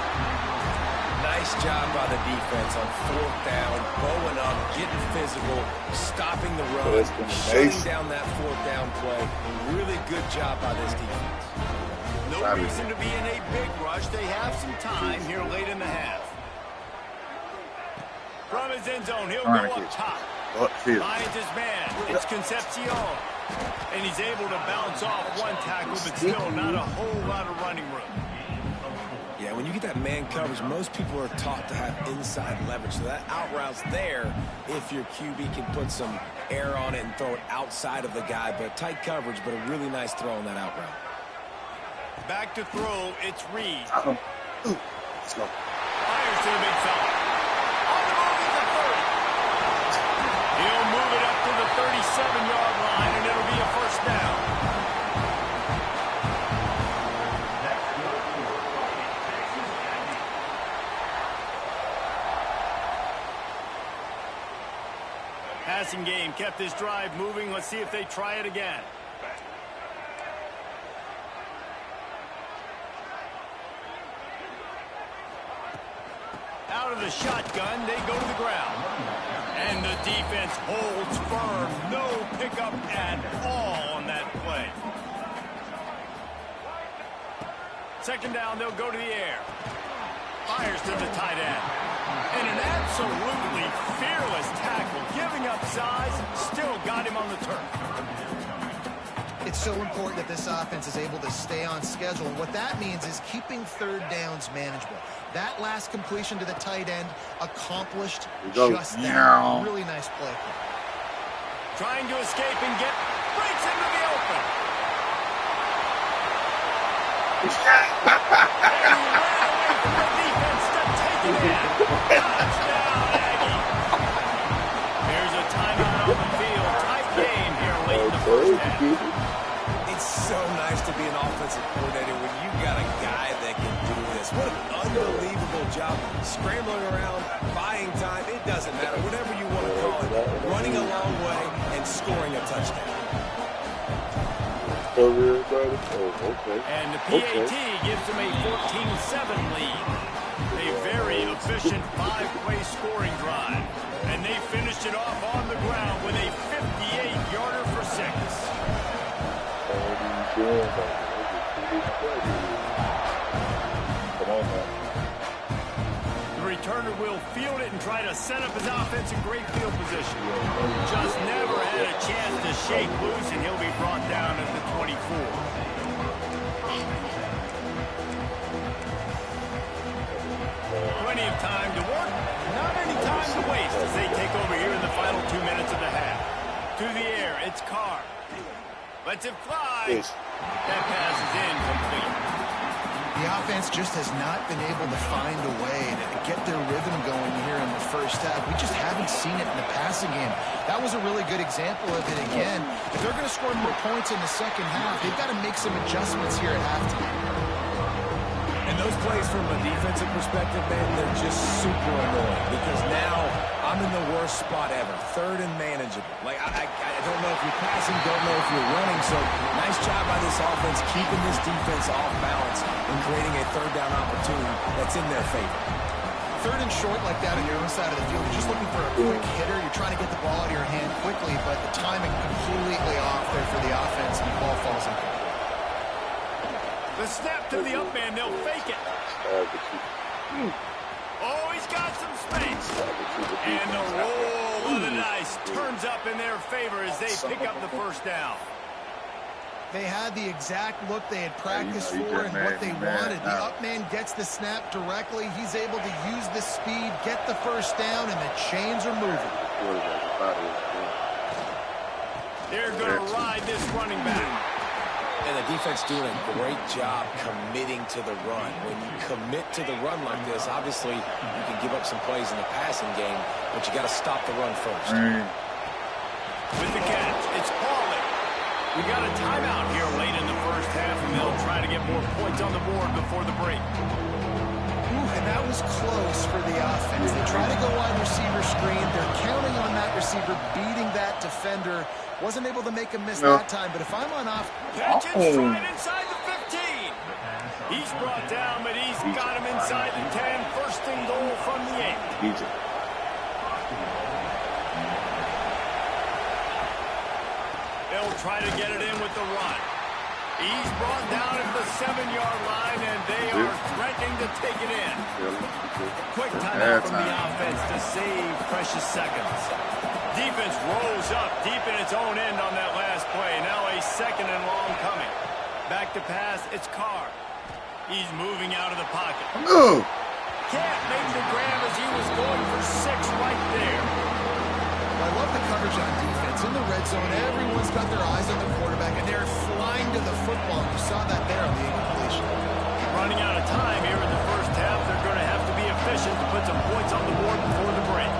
Nice job by the defense on fourth down, bowing up, getting physical, stopping the run, shutting down that fourth down play. Really good job by this defense. No reason to be in a big rush. They have some time here late in the half. From his end zone, he'll go up top. Finds his man. It's Concepcion. And he's able to bounce off one tackle, but still not a whole lot of running room. Yeah, when you get that man coverage, most people are taught to have inside leverage. So that out route's there if your QB can put some air on it and throw it outside of the guy. But tight coverage, but a really nice throw on that out route. Back to throw, it's Reed. Let's go. Fires to the big fella. On the move at the 30. He'll move it up to the 37-yard line, and it'll be a first down. Passing game kept this drive moving. Let's see if they try it again. Out of the shotgun, they go to the ground. And the defense holds firm. No pickup at all on that play. Second down, they'll go to the air. Fires to the tight end. And an absolutely fearless tackle. Giving up size, still got him on the turf. It's so important that this offense is able to stay on schedule. And what that means is keeping third downs manageable. That last completion to the tight end accomplished just that. Really nice play. Trying to escape and breaks into the open. And he ran away from the defense to take it in. Touchdown, Aggie. Here's a timeout on the field. Tight game here late in the first half. It's so nice to be an offensive coordinator when you got a guy that can do this. What an unbelievable job. Scrambling around, buying time, it doesn't matter. Whatever you want to call it. Running a long way and scoring a touchdown. And the PAT gives them a 14-7 lead. A very efficient 5-play scoring drive. And they finished it off on the ground with a 58-yarder for 6. Come on, man. The returner will field it and try to set up his offense in great field position. Just never had a chance to shake loose, and he'll be brought down at the 24. Plenty of time to work, not any time to waste as they take over here in the final 2 minutes of the half. To the air, it's Carr. Lets it fly. That pass is incomplete. The offense just has not been able to find a way to get their rhythm going here in the first half. We just haven't seen it in the passing game. That was a really good example of it again. If they're going to score more points in the second half, they've got to make some adjustments here at halftime. And those plays from a defensive perspective, man, they're just super annoying because now I'm in the worst spot ever, third and manageable. Like, I don't know if you're passing, don't know if you're running, so nice job by this offense keeping this defense off balance and creating a third down opportunity that's in their favor. Third and short like that on your own side of the field, you're just looking for a quick hitter. You're trying to get the ball out of your hand quickly, but the timing completely off there for the offense, and the ball falls incomplete. The snap to the up man, they'll fake it. Oh, he's got some space. And the roll of the dice turns up in their favor as they pick up the first down. They had the exact look they had practiced for and what they wanted. The up man gets the snap directly. He's able to use the speed, get the first down, and the chains are moving. They're going to ride this running back. And the defense doing a great job committing to the run. When you commit to the run like this, obviously you can give up some plays in the passing game, but you got to stop the run first. With the catch, it's Pauly. We got a timeout here late in the first half, and they'll try to get more points on the board before the break. And that was close for the offense. They try to go wide receiver screen. They're counting on that receiver beating that defender. Wasn't able to make him miss that time, but if I'm on off... Catch and stride inside the 15. He's brought down, but he's got him inside the 10. First and goal from the 8. They'll try to get it in with the run. He's brought down at the 7-yard line, and they are threatening to take it in. Quick timeout from the offense to save precious seconds. Defense rose up deep in its own end on that last play. Now a second and long coming. Back to pass, it's Carr. He's moving out of the pocket. Can't make the grab as he was going for 6 right there. I love the coverage on defense. In the red zone, everyone's got their eyes on the quarterback, and they're flying to the football. You saw that there on the incompletion. Running out of time here in the first half. They're going to have to be efficient to put some points on the board before the break.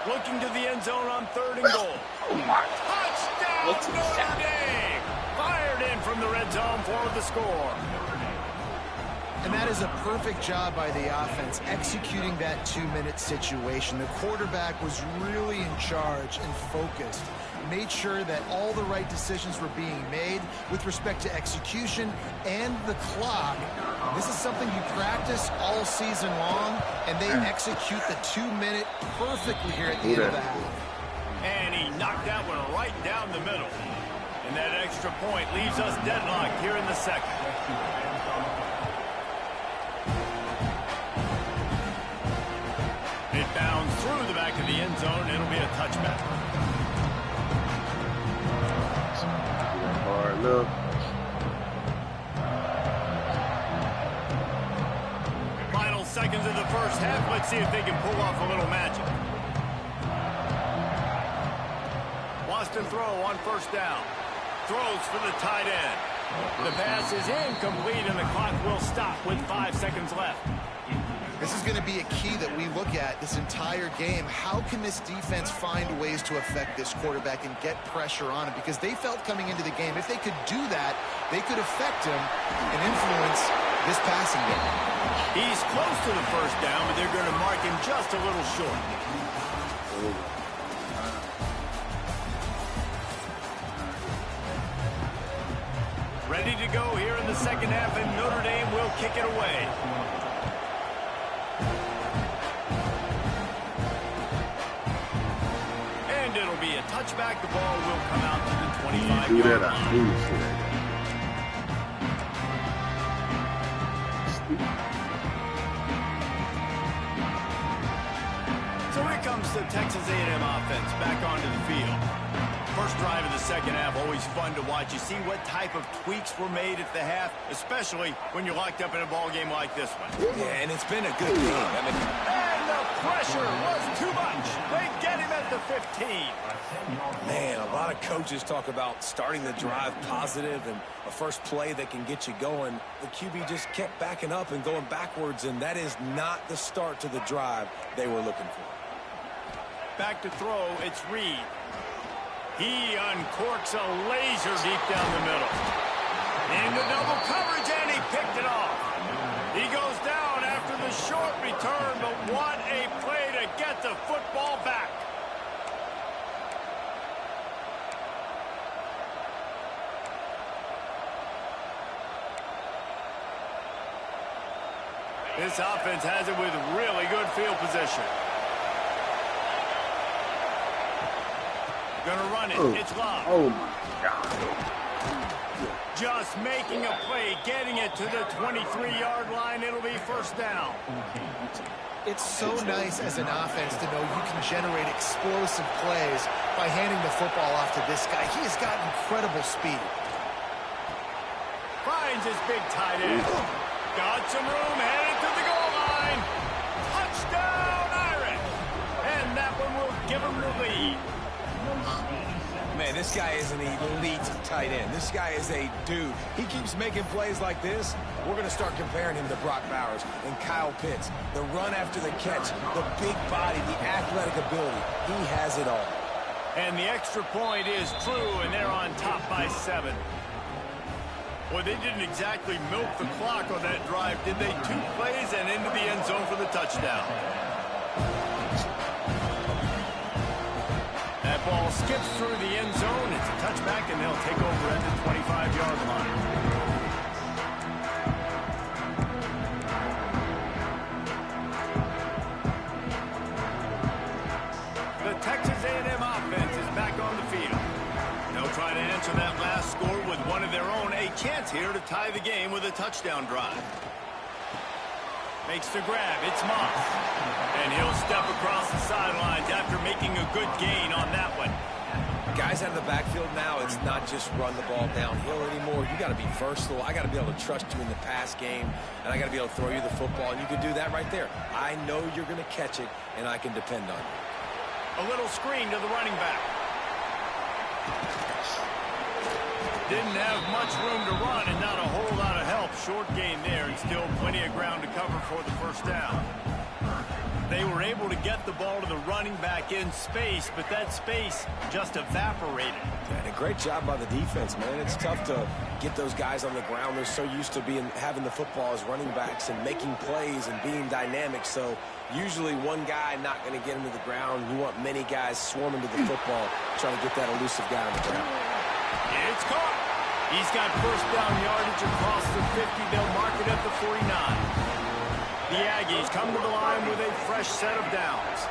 Looking to the end zone on 3rd and goal. Touchdown, Notre Dame! Fired in from the red zone for the score. And that is a perfect job by the offense, executing that 2-minute situation. The quarterback was really in charge and focused. Made sure that all the right decisions were being made with respect to execution and the clock. This is something you practice all season long, and they execute the 2-minute perfectly here at the end of the half. And he knocked that one right down the middle. And that extra point leaves us deadlocked here in the second. seconds of the first half. Let's see if they can pull off a little magic. Wants to throw on first down. Throws for the tight end. The pass is incomplete, and the clock will stop with 5 seconds left. This is going to be a key that we look at this entire game. How can this defense find ways to affect this quarterback and get pressure on him? Because they felt coming into the game, if they could do that, they could affect him and influence this passing game. He's close to the first down, but they're going to mark him just a little short. Ready to go here in the second half, and Notre Dame will kick it away. And it'll be a touchback. The ball will come out to the 25-yard line. So here comes the Texas A&M offense back onto the field. First drive of the second half, always fun to watch. You see what type of tweaks were made at the half, especially when you're locked up in a ball game like this one. Yeah, and it's been a good game. And the pressure was too much. They get him at the 15. Man, a lot of coaches talk about starting the drive positive and a first play that can get you going. The QB just kept backing up and going backwards, and that is not the start to the drive they were looking for. Back to throw, it's Reed. He uncorks a laser deep down the middle. Into double coverage, and he picked it off. He goes down after the short return, but what a play to get the football back. This offense has it with really good field position. Gonna run it. It's Love. Oh, my God. Just making a play, getting it to the 23-yard line. It'll be first down. It's so nice as an offense to know you can generate explosive plays by handing the football off to this guy. He has got incredible speed. Finds his big tight end. Got some room, headed to the goal line. Touchdown, Irish. And that one will give him the lead. Man, this guy is an elite tight end. This guy is a dude. He keeps making plays like this. We're going to start comparing him to Brock Bowers and Kyle Pitts. The run after the catch, the big body, the athletic ability. He has it all. And the extra point is true, and they're on top by 7. Well, they didn't exactly milk the clock on that drive, did they? 2 plays and into the end zone for the touchdown. That ball skips through the end zone. It's a touchback, and they'll take over at the 25-yard line. The Texas A&M offense is back on the field. They'll try to answer that last score with one of their own. A chance here to tie the game with a touchdown drive. Makes the grab. It's Moss. And he'll step across the sidelines after making a good gain on that one. Guys out of the backfield now, it's not just run the ball downhill anymore. You got to be versatile. I got to be able to trust you in the pass game, and I got to be able to throw you the football, and you can do that right there. I know you're going to catch it, and I can depend on you. A little screen to the running back. Didn't have much room to run and not a whole lot of help. Short gain there and still plenty of ground to cover for the first down. They were able to get the ball to the running back in space, but that space just evaporated. And a great job by the defense, man. It's tough to get those guys on the ground. They're so used to having the football as running backs and making plays and being dynamic. So usually one guy not going to get him to the ground. You want many guys swarming to the football, trying to get that elusive guy on the ground. It's caught. He's got first down yardage across the 50. They'll mark it at the 49. The Aggies come to the line with a fresh set of downs.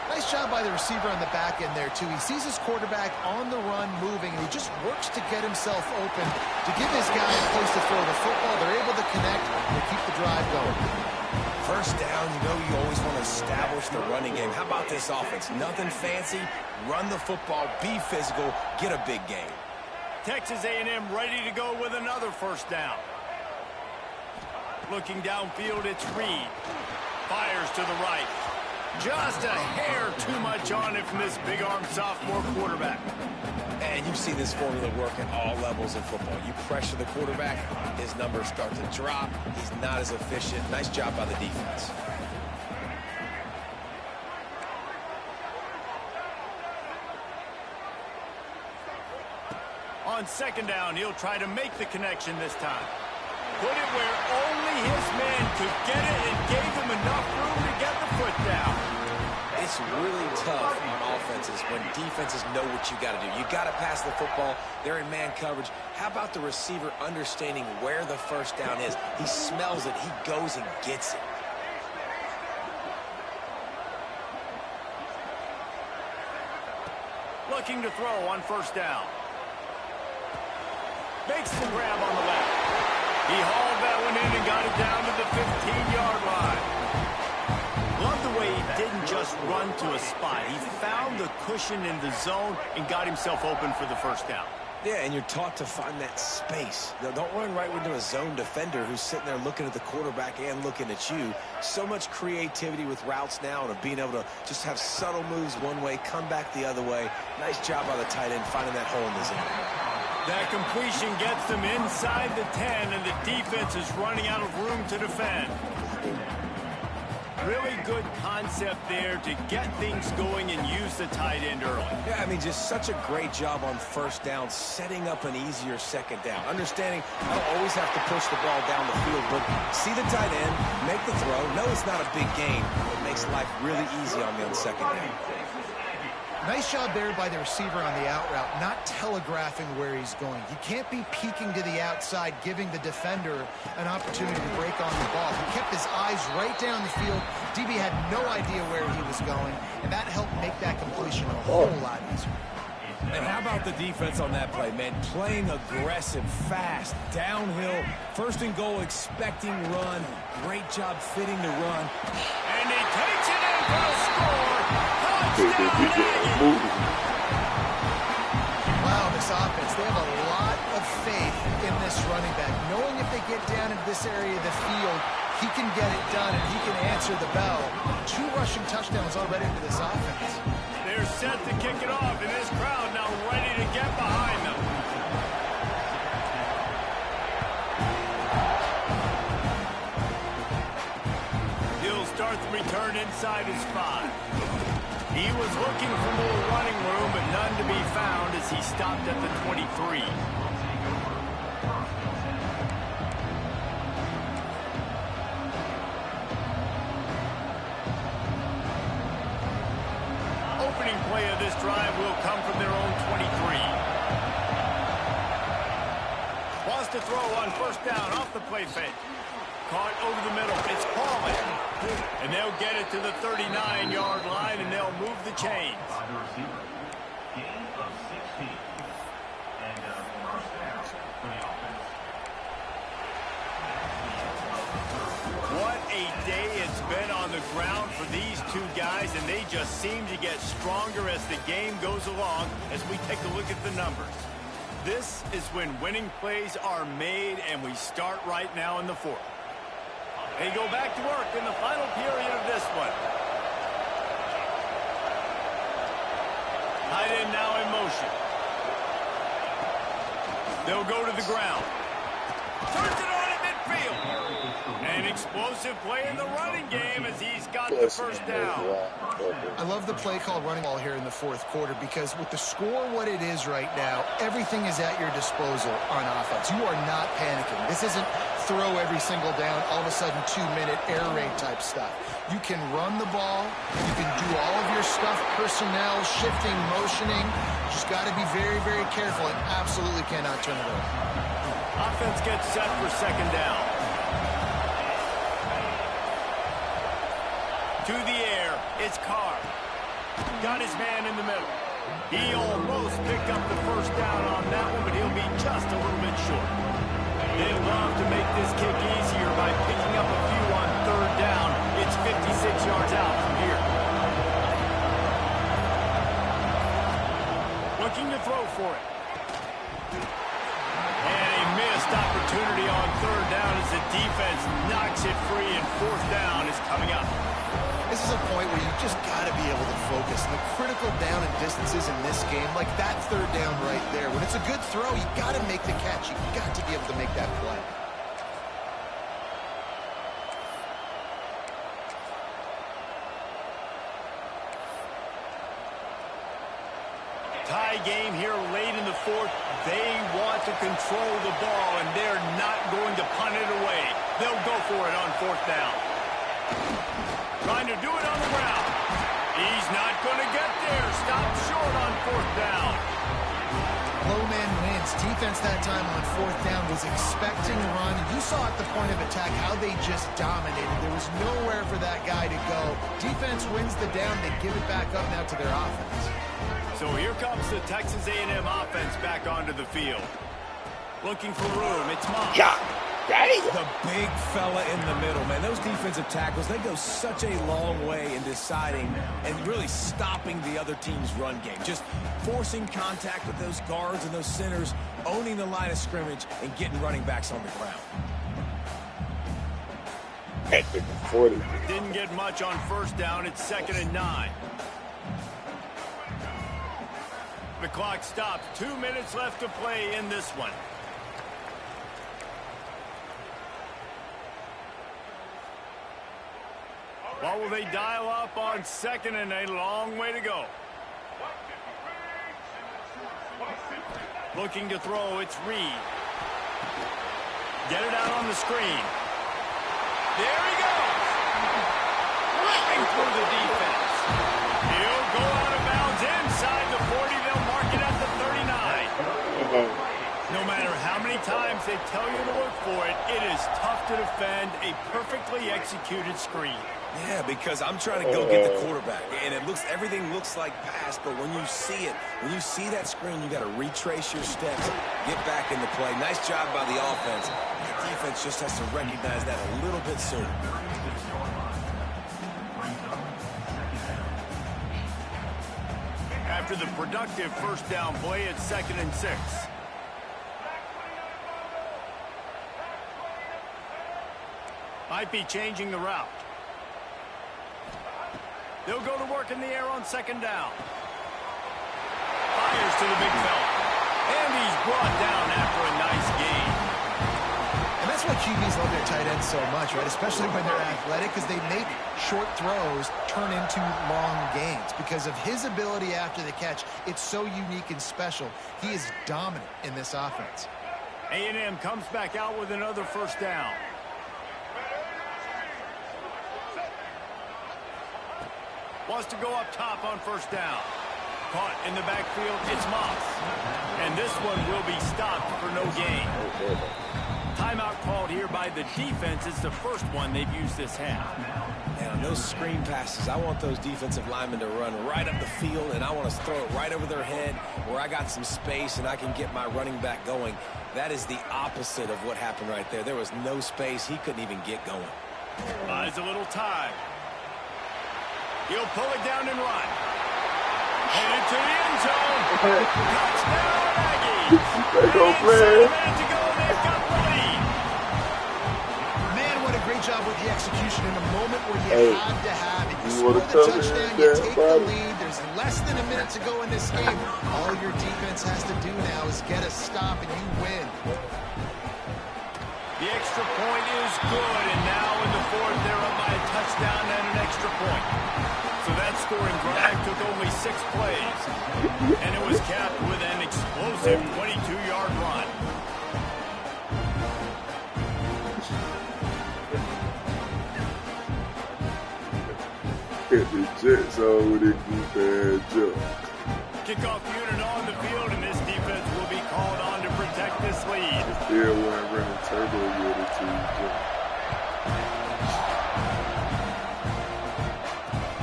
Nice job by the receiver on the back end there, too. He sees his quarterback on the run moving, and he just works to get himself open to give his guy a place to throw the football. They're able to connect and keep the drive going. First down, you know you always want to establish the running game. How about this offense? Nothing fancy. Run the football, be physical, get a big game. Texas A&M ready to go with another first down. Looking downfield, it's Reed. fires to the right. Just a hair too much on it from this big-arm sophomore quarterback. And you've seen this formula work at all levels of football. You pressure the quarterback, his numbers start to drop. He's not as efficient. Nice job by the defense. On second down, he'll try to make the connection this time. Put it where only his man could get it and gave him enough room to get the foot down. It's really tough on offenses when defenses know what you got to do. You got to pass the football. They're in man coverage. How about the receiver understanding where the first down is? He smells it. He goes and gets it. Looking to throw on first down. Makes the grab on the left. He hauled that one in and got it down to the 15-yard line. Love the way he didn't just run to a spot. He found the cushion in the zone and got himself open for the first down. Yeah, and you're taught to find that space. Now, don't run right into a zone defender who's sitting there looking at the quarterback and looking at you. So much creativity with routes now and of being able to just have subtle moves one way, come back the other way. Nice job by the tight end finding that hole in the zone. That completion gets them inside the 10, and the defense is running out of room to defend. Really good concept there to get things going and use the tight end early. Yeah, I mean, just such a great job on first down, setting up an easier second down. Understanding I don't always have to push the ball down the field, but see the tight end, make the throw. No, it's not a big gain. It makes life really easy on me on second down. Nice job there by the receiver on the out route, not telegraphing where he's going. You can't be peeking to the outside, giving the defender an opportunity to break on the ball. He kept his eyes right down the field. DB had no idea where he was going, and that helped make that completion a whole lot easier. And how about the defense on that play, man? Playing aggressive, fast, downhill, first and goal, expecting run. Great job fitting the run. And he takes it in for a score. Wow, this offense, they have a lot of faith in this running back. Knowing if they get down into this area of the field, he can get it done and he can answer the bell. 2 rushing touchdowns already for this offense. They're set to kick it off, and this crowd now ready to get behind them. He'll start the return inside his 5. He was looking for more running room, but none to be found as he stopped at the 23. Opening play of this drive will come from their own 23. Wants to throw on first down off the play fake. Caught over the middle. It's Paulman. And they'll get it to the 39-yard line, and they'll move the chains. What a day it's been on the ground for these two guys, and they just seem to get stronger as the game goes along as we take a look at the numbers. This is when winning plays are made, and we start right now in the 4th. They go back to work in the final period of this one. Tight end now in motion. They'll go to the ground. Turns it on at midfield. An explosive play in the running game as he's got the first down. I love the play call running ball here in the 4th quarter because with the score what it is right now, everything is at your disposal on offense. You are not panicking. This isn't throw every single down, all of a sudden 2-minute air raid type stuff. You can run the ball. You can do all of your stuff, personnel, shifting, motioning. Just got to be very, very careful and absolutely cannot turn it over. Offense gets set for second down. To the air, it's Carr. Got his man in the middle. He almost picked up the first down on that one, but he'll be just a little bit short. They love to make this kick easier by picking up a few on third down. It's 56 yards out from here. Looking to throw for it. And he missed missed opportunity on third down as the defense knocks it free, and fourth down is coming up. This is a point where you just got to be able to focus. And the critical down and distances in this game, like that third down right there. When it's a good throw, you got to make the catch. You got to be able to make that play. Tie game here late in the fourth. They want to control the ball, and they're not going to punt it away. They'll go for it on fourth down. Trying to do it on the ground. He's not going to get there. Stopped short on fourth down. Low man wins. Defense that time on fourth down was expecting a run. You saw at the point of attack how they just dominated. There was nowhere for that guy to go. Defense wins the down. They give it back up now to their offense. So here comes the Texas A&M offense back onto the field. Looking for room. It's Moss. Yeah. The big fella in the middle, man. Those defensive tackles, they go such a long way in deciding and really stopping the other team's run game. Just forcing contact with those guards and those centers, owning the line of scrimmage, and getting running backs on the ground. Hectic 40. Didn't get much on first down. It's 2nd and 9. The clock stops. 2 minutes left to play in this one. What will they dial up on 2nd and a long way to go? Looking to throw, it's Reed. Get it out on the screen. There he goes. Ripping through the defense. He'll go out of bounds inside the 40. They'll mark it at the 39. No matter how many times they tell you to look for it, it is tough to defend a perfectly executed screen. Yeah, because I'm trying to go get the quarterback, and everything looks like pass, but when you see it, when you see that screen, you got to retrace your steps, get back in the play. Nice job by the offense. The defense just has to recognize that a little bit sooner. After the productive first down play, it's 2nd and 6. Might be changing the route. They'll go to work in the air on 2nd down. Fires to the big fella. And he's brought down after a nice gain. And that's why QBs love their tight ends so much, right? Especially when they're athletic, because they make short throws turn into long gains. Because of his ability after the catch, it's so unique and special. He is dominant in this offense. A&M comes back out with another first down. Wants to go up top on first down. Caught in the backfield, it's Moss. And this one will be stopped for no gain. Timeout called here by the defense. It's the first one they've used this half. Now, on those screen passes, I want those defensive linemen to run right up the field, and I want to throw it right over their head where I got some space and I can get my running back going. That is the opposite of what happened right there. There was no space. He couldn't even get going. Buys a little time. He'll pull it down and run. Headed to the end zone. Touchdown, Aggies. They go play. To go, they've got the lead. Man, what a great job with the execution in a moment where you had to have it. You score the wanna touchdown, tell me you that, take the Bobby? lead. There's less than a minute to go in this game. All your defense has to do now is get a stop and you win. The extra point is good, and now in the fourth, they're up by a touchdown and an extra point. So that scoring drive took only 6 plays, and it was capped with an explosive 22-yard run. Hit the Jets on with a good jump. Kickoff unit on the field, and this defense will be called on to protect this lead. Still wasn't running turbo with it too.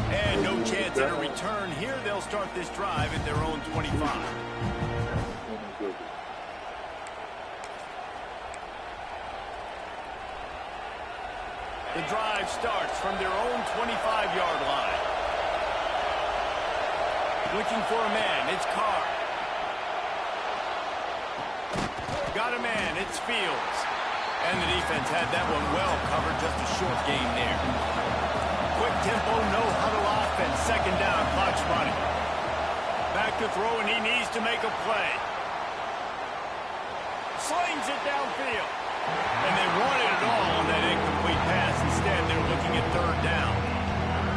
And no chance at a return here. They'll start this drive at their own 25. The drive starts from their own 25-yard line. Looking for a man. It's Carr. Got got a man. It's Fields. And the defense had that one well covered. Just a short game there. Quick tempo, no huddle offense. Second down, clock's running. Back to throw, and he needs to make a play. Slings it downfield. And they wanted it all on that incomplete pass. Instead, they're looking at third down.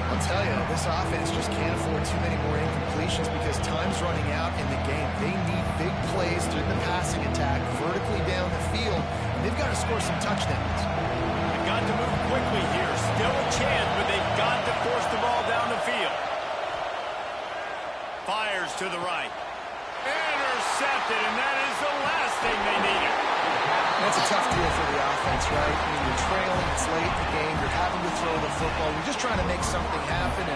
I'll tell you, this offense just can't afford too many more incompletions because time's running out in the game. They need big plays through the passing attack, vertically down the field, and they've got to score some touchdowns. They've got to move quickly here. Still a chance, but they've got to force the ball down the field. Fires to the right. Intercepted, and that is the last thing they needed. That's a tough deal for the offense, right? I mean, you're trailing, it's late in the game, you're having to throw the football, you're just trying to make something happen.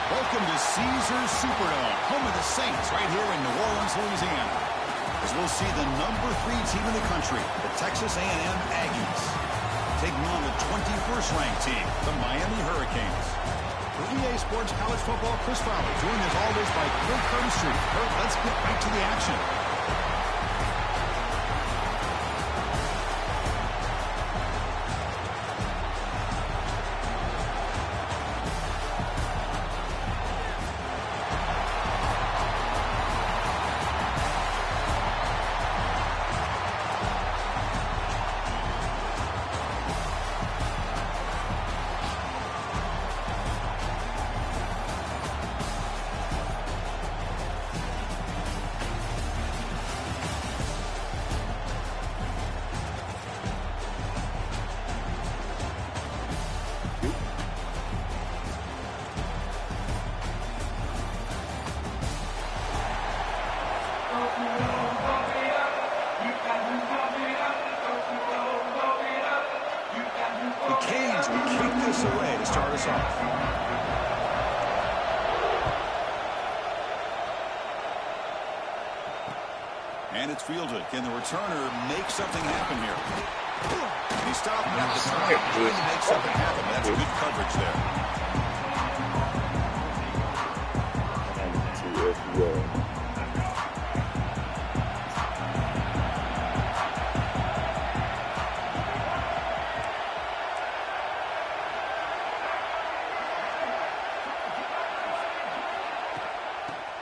Welcome to Caesars Superdome, home of the Saints, right here in New Orleans, Louisiana. As we'll see the number 3 team in the country, the Texas A&M Aggies, taking on the 21st ranked team, the Miami Hurricanes. For EA Sports College Football, Chris Fowler, joined as always by Kurt Curtis. Kurt, let's get right to the action. Away to start us off. And it's fielded. Can the returner make something happen here? He stopped at the time, trying to make something happen. That's good coverage there.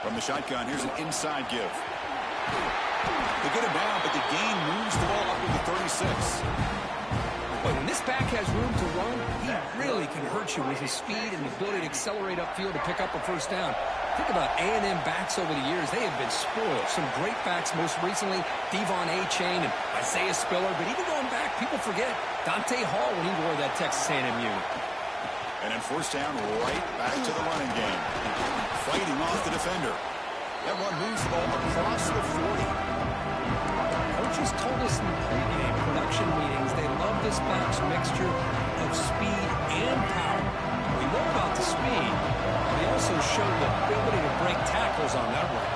From the shotgun, here's an inside give. They get him down, but the gain moves the ball up to the 36. Boy, when this back has room to run, he really can hurt you with his speed and the ability to accelerate upfield to pick up a first down. Think about A&M backs over the years. They have been spoiled. Some great backs, most recently, Devon A-Chain and Isaiah Spiller. But even going back, people forget Dante Hall when he wore that Texas A&M unit. And then first down, right back to the running game. Fighting off the defender. That one moves the ball across the 40. Coaches told us in the pregame production meetings they love this back's mixture of speed and power. We know about the speed, but he also showed the ability to break tackles on that run.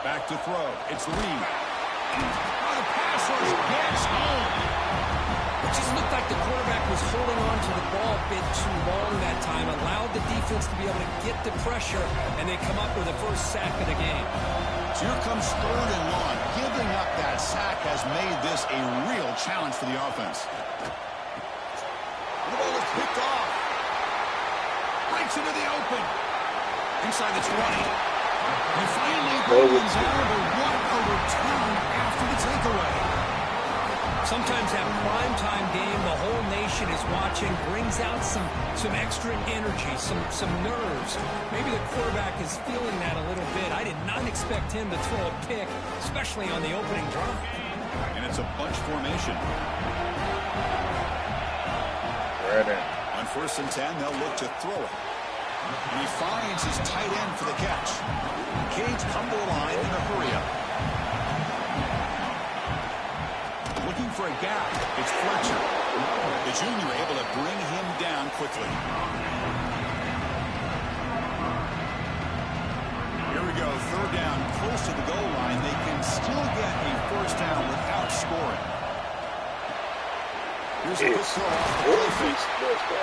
Back to throw. It's Reed. The pass rush gets home. It just looked like the quarterback was holding on to the ball a bit too long that time, allowed the defense to be able to get the pressure, and they come up with the first sack of the game. So here comes 3rd and long. Giving up that sack has made this a real challenge for the offense. The ball is picked off. Breaks into the open. Inside the 20. And finally, Bowman's out to what a return after the takeaway. Sometimes that primetime game, the whole nation is watching, brings out some extra energy, some nerves. Maybe the quarterback is feeling that a little bit. I did not expect him to throw a pick, especially on the opening drive. And it's a bunch formation. On 1st and 10, they'll look to throw it. And he finds his tight end for the catch. Cade's come to the line in a hurry-up. Looking for a gap. It's Fletcher. The junior able to bring him down quickly. Here we go. 3rd down, close to the goal line. They can still get a 1st down without scoring. Here's a good throw off the play fake.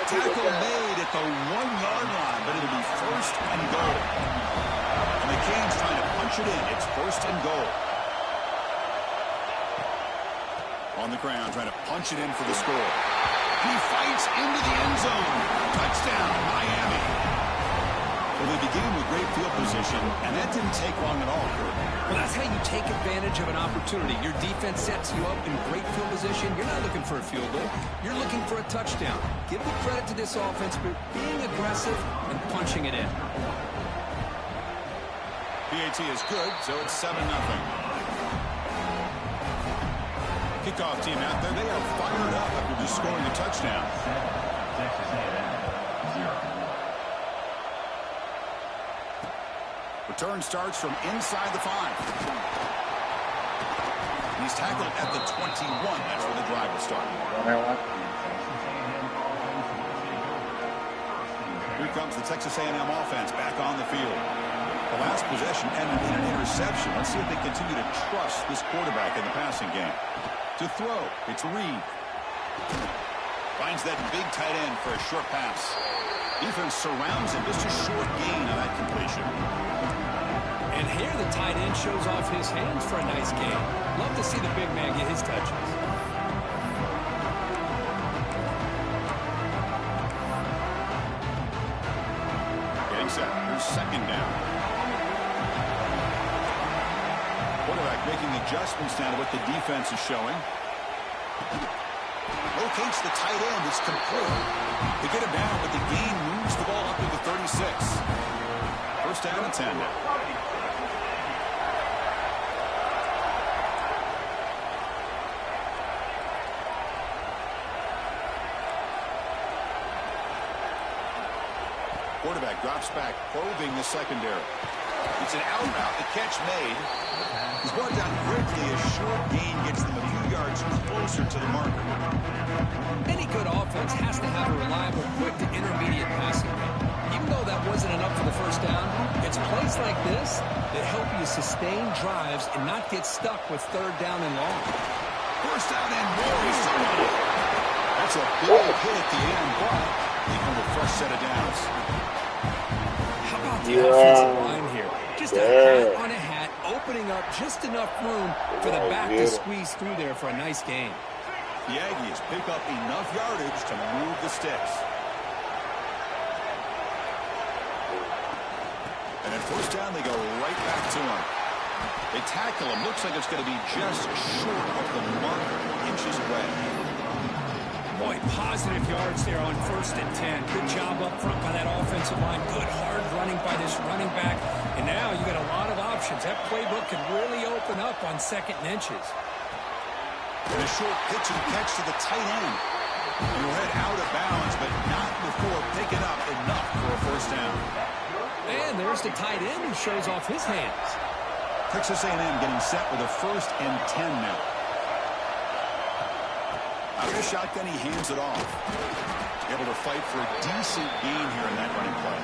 Tackle made at the 1-yard line, but it'll be 1st and goal. And the Canes trying to punch it in. It's 1st and goal. On the ground, trying to punch it in for the score. He fights into the end zone. Touchdown, Miami. Well, they began with great field position, and that didn't take long at all, Kurt. Well, that's how you take advantage of an opportunity. Your defense sets you up in great field position. You're not looking for a field goal. You're looking for a touchdown. Give the credit to this offense for being aggressive and punching it in. PAT is good, so it's 7-0. Kickoff team out there. They are fired up after just scoring a touchdown. Return starts from inside the 5. He's tackled at the 21. That's where the drive will start. Here comes the Texas A&M offense back on the field. The last possession ended in an interception. Let's see if they continue to trust this quarterback in the passing game. To throw, it's Reed. Finds that big tight end for a short pass. Defense surrounds him. Just a short gain on that completion. And here the tight end shows off his hands for a nice game. Love to see the big man get his touches. Getting set. Here's 2nd down. Quarterback making adjustments now to what the defense is showing. Locates the tight end. It's complete. They get him down, but the gain moves the ball up to the 36. 1st down and 10 now. Quarterback drops back, probing the secondary. It's an out route. The catch made. He's brought down quickly. A short gain gets them a few yards closer to the marker. Any good offense has to have a reliable, quick to intermediate passing game. Even though that wasn't enough for the 1st down, it's plays like this that help you sustain drives and not get stuck with 3rd down and long. 1st down and more. That's a big hit at the end, but they come with a fresh set of downs. How about the offensive line here? Just a hat on a hat, opening up just enough room for the back to squeeze through there for a nice gain. The Aggies pick up enough yardage to move the sticks. And at 1st down, they go right back to him. They tackle him. Looks like it's going to be just short of the marker, inches away. Boy, positive yards there on 1st and 10. Good job up front by that offensive line. Good hard running by this running back. And now you got a lot of options. That playbook can really open up on 2nd and inches. And a short pitch and catch to the tight end. He'll head out of bounds, but not before picking up enough for a 1st down. And there's the tight end who shows off his hands. Texas A&M getting set with a 1st and 10 now. Out of the shotgun, he hands it off. Able to fight for a decent gain here in that running play.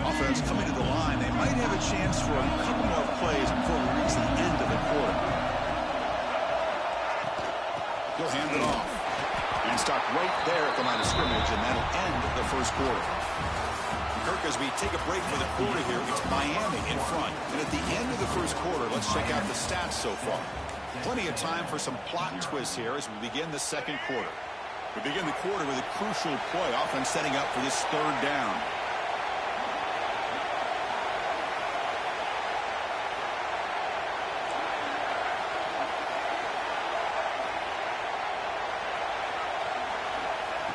Offense coming to the line. They might have a chance for a couple more plays before we reach the end of the quarter. He'll hand it off. And stop right there at the line of scrimmage, and that'll end the 1st quarter. Kirk, as we take a break for the quarter here, it's Miami in front. And at the end of the first quarter, let's check out the stats so far. Plenty of time for some plot twists here as we begin the second quarter. We begin the quarter with a crucial play, offense setting up for this third down.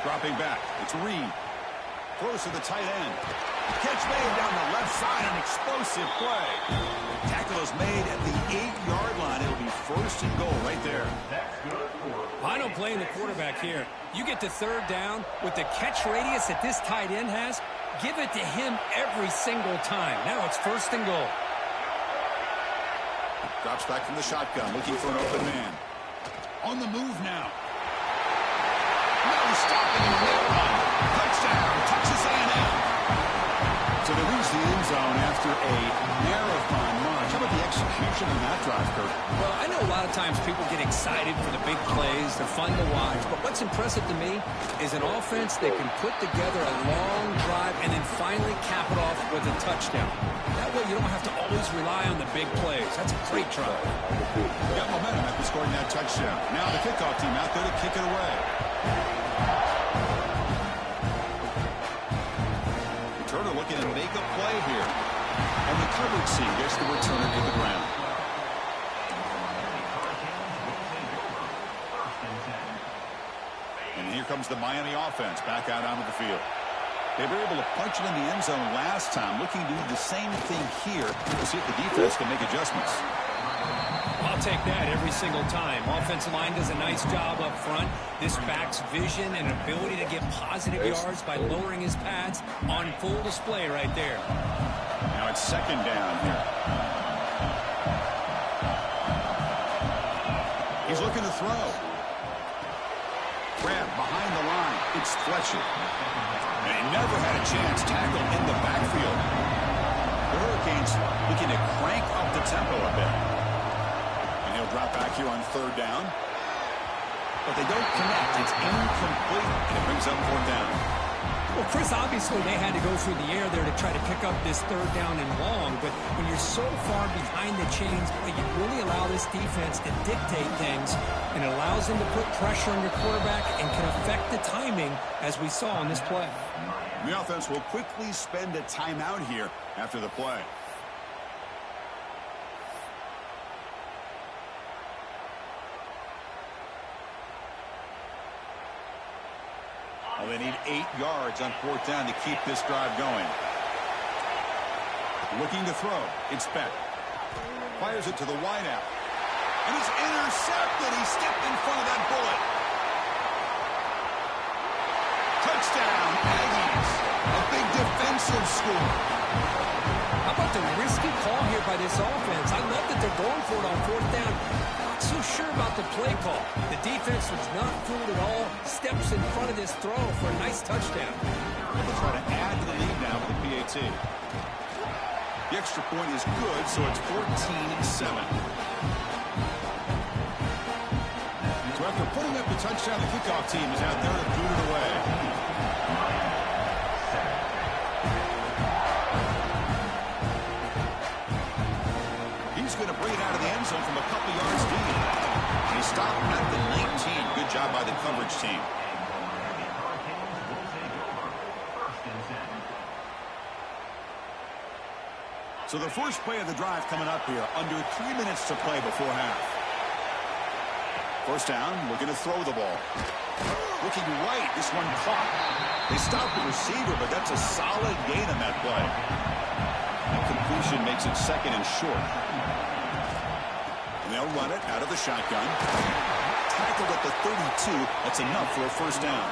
Dropping back, it's Reed. Throws to the tight end. Catch made down the left side, an explosive play. Tackle is made at the 8-yard line. It'll be first and goal right there. I don't blame the quarterback here. You get to third down with the catch radius that this tight end has, give it to him every single time. Now it's first and goal. Drops back from the shotgun, looking for an open man. On the move now. No stopping in the middle run. Touchdown, Texas A&M. So they reach the end zone after a marathon march. How about the execution in that drive, Kurt? Well, I know a lot of times people get excited for the big plays. They're fun to watch. But what's impressive to me is an offense that can put together a long drive and then finally cap it off with a touchdown. That way you don't have to always rely on the big plays. That's a great drive. We got momentum after scoring that touchdown. Now the kickoff team out there to kick it away. Returner looking to make a play here. And the coverage team gets the returner to the ground. And here comes the Miami offense back out onto the field. They were able to punch it in the end zone last time, looking to do the same thing here to see if the defense can make adjustments. I'll take that every single time. Offensive line does a nice job up front. This back's vision and ability to get positive yards by lowering his pads on full display right there. Now it's second down here. He's looking to throw. Grab behind the line. It's Fletcher. And he never had a chance. Tackle in the backfield. The Hurricanes looking to crank up the tempo a bit. And he'll drop back here on third down. But they don't connect. It's incomplete. And it brings up fourth down. Well, Chris, obviously they had to go through the air there to try to pick up this third down and long. But when you're so far behind the chains, you really allow this defense to dictate things. And it allows them to put pressure on your quarterback and can affect the timing, as we saw in this play. The offense will quickly spend a timeout here after the play. Well, they need 8 yards on fourth down to keep this drive going. Looking to throw. It's Beck. Fires it to the wideout. And he's intercepted. He stepped in front of that bullet. Touchdown, Aggies. A big defensive score. How about the risky call here by this offense? I love that they're going for it on fourth down. Not so sure about the play call. The defense was not fooled at all. Steps in front of this throw for a nice touchdown. They'll try to add to the lead now with the PAT. The extra point is good, so it's 14-7. So after putting up the touchdown, the kickoff team is out there to boot it away. He's going to bring it out of the end zone from a couple yards deep. And he stopped at the 19. Good job by the coverage team. So the first play of the drive coming up here, under 3 minutes to play before half. First down, looking to throw the ball. Looking right, this one caught. They stopped the receiver, but that's a solid gain on that play. That completion makes it second and short. And they'll run it out of the shotgun. Tackled at the 32. That's enough for a first down.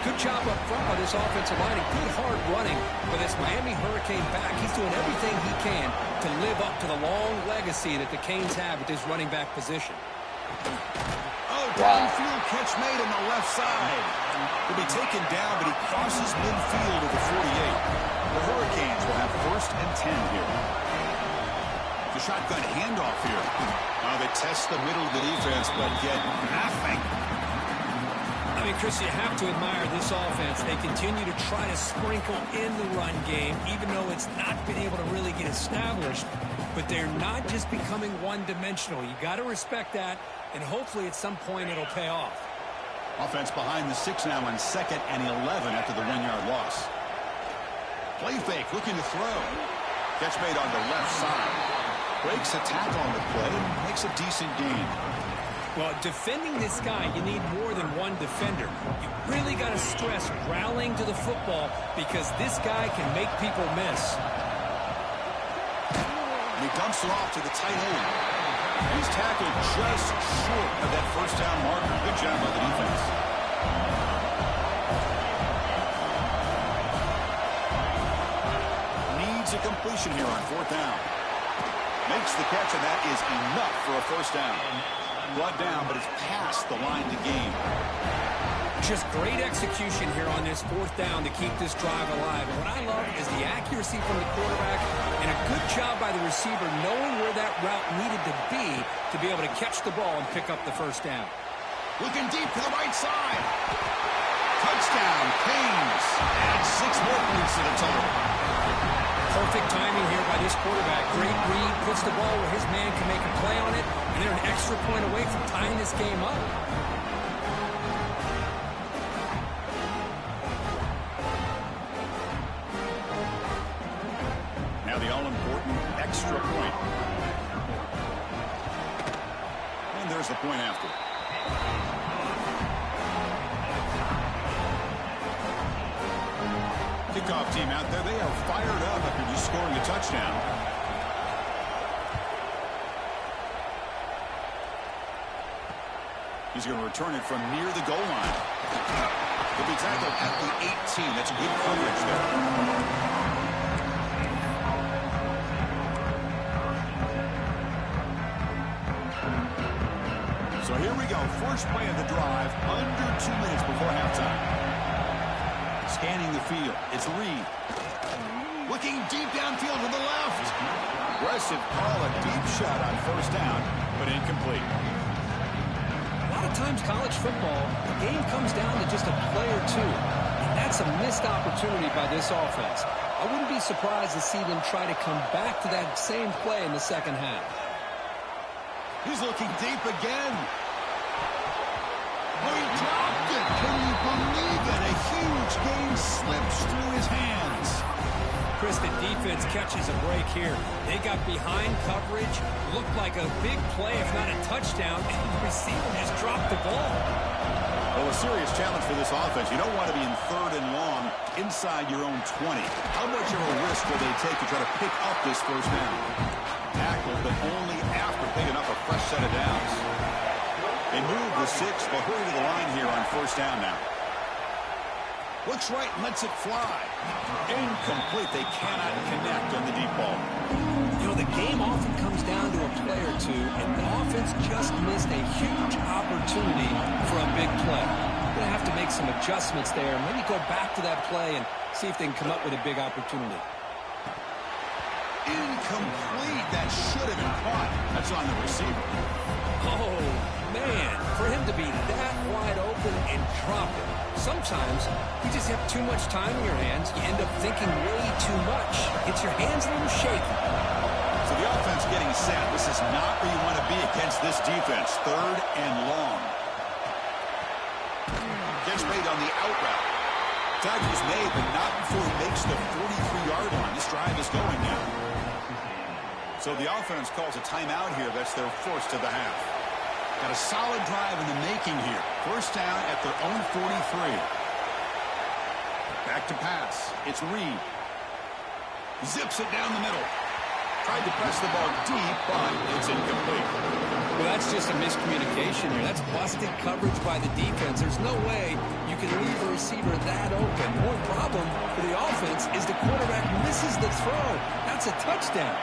Good job up front by this offensive line and good hard running for this Miami Hurricane back. He's doing everything he can to live up to the long legacy that the Canes have at this running back position. Oh, downfield catch made on the left side. Will be taken down, but he crosses midfield at the 48. The Hurricanes will have first and 10 here. The shotgun handoff here. Now they test the middle of the defense, but get nothing. A I mean, Chris, you have to admire this offense. They continue to try to sprinkle in the run game, even though it's not been able to really get established. But they're not just becoming one-dimensional. You got to respect that, and hopefully at some point it'll pay off. Offense behind the 6 now on 2nd and 11 after the 1-yard loss. Play fake, looking to throw. Catch made on the left side. Breaks a tackle on the play and makes a decent gain. Well, defending this guy, you need more than one defender. You really got to stress rallying to the football because this guy can make people miss. And he dumps it off to the tight end. He's tackled just short of that first down marker. Good job by the defense. Needs a completion here on 4th down. Makes the catch, and that is enough for a first down. Brought down, but it's past the line to gain. Just great execution here on this 4th down to keep this drive alive. And what I love is the accuracy from the quarterback and a good job by the receiver knowing where that route needed to be able to catch the ball and pick up the first down. Looking deep to the right side. Touchdown, Canes. Adds 6 more points to the total. Perfect timing here by this quarterback. Great read, puts the ball where his man can make a play on it, and they're an extra point away from tying this game up. Now the all-important extra point. And there's the point after. Kickoff team out there, they are fired up after just scoring a touchdown. He's going to return it from near the goal line. He'll be tackled at the 18. That's good coverage there. So here we go. First play of the drive, under 2 minutes before halftime. Scanning the field. It's Reed. Looking deep downfield to the left. Aggressive call, a deep shot on first down, but incomplete. A lot of times college football, the game comes down to just a play or two. And that's a missed opportunity by this offense. I wouldn't be surprised to see them try to come back to that same play in the second half. He's looking deep again. Oh, he dropped it. Can you believe it? A huge gain slips through his hands. Chris, the defense catches a break here. They got behind coverage, looked like a big play, if not a touchdown, and the receiver just dropped the ball. Well, a serious challenge for this offense. You don't want to be in 3rd and long inside your own 20. How much of a risk will they take to try to pick up this first down? Tackled, but only after picking up a fresh set of downs. They move the 6, but hurry to the line here on first down now. Looks right, lets it fly. Incomplete. They cannot connect on the deep ball. You know, the game often comes down to a play or two, and the offense just missed a huge opportunity for a big play. They're going to have to make some adjustments there. Maybe go back to that play and see if they can come up with a big opportunity. Incomplete. That should have been caught. That's on the receiver. Oh, man, for him to be that wide open and drop it. Sometimes you just have too much time in your hands. You end up thinking way too much. Gets your hands a little shaky. So the offense getting set. This is not where you want to be against this defense. 3rd and long. Gets made on the out route. Tackle's made, but not before he makes the 43-yard line. This drive is going now. So the offense calls a timeout here. That's their first of the half. Got a solid drive in the making here. First down at their own 43. Back to pass. It's Reed. Zips it down the middle. Tried to press the ball deep, but it's incomplete. Well, that's just a miscommunication here. That's busted coverage by the defense. There's no way you can leave a receiver that open. More problem for the offense is the quarterback misses the throw. That's a touchdown.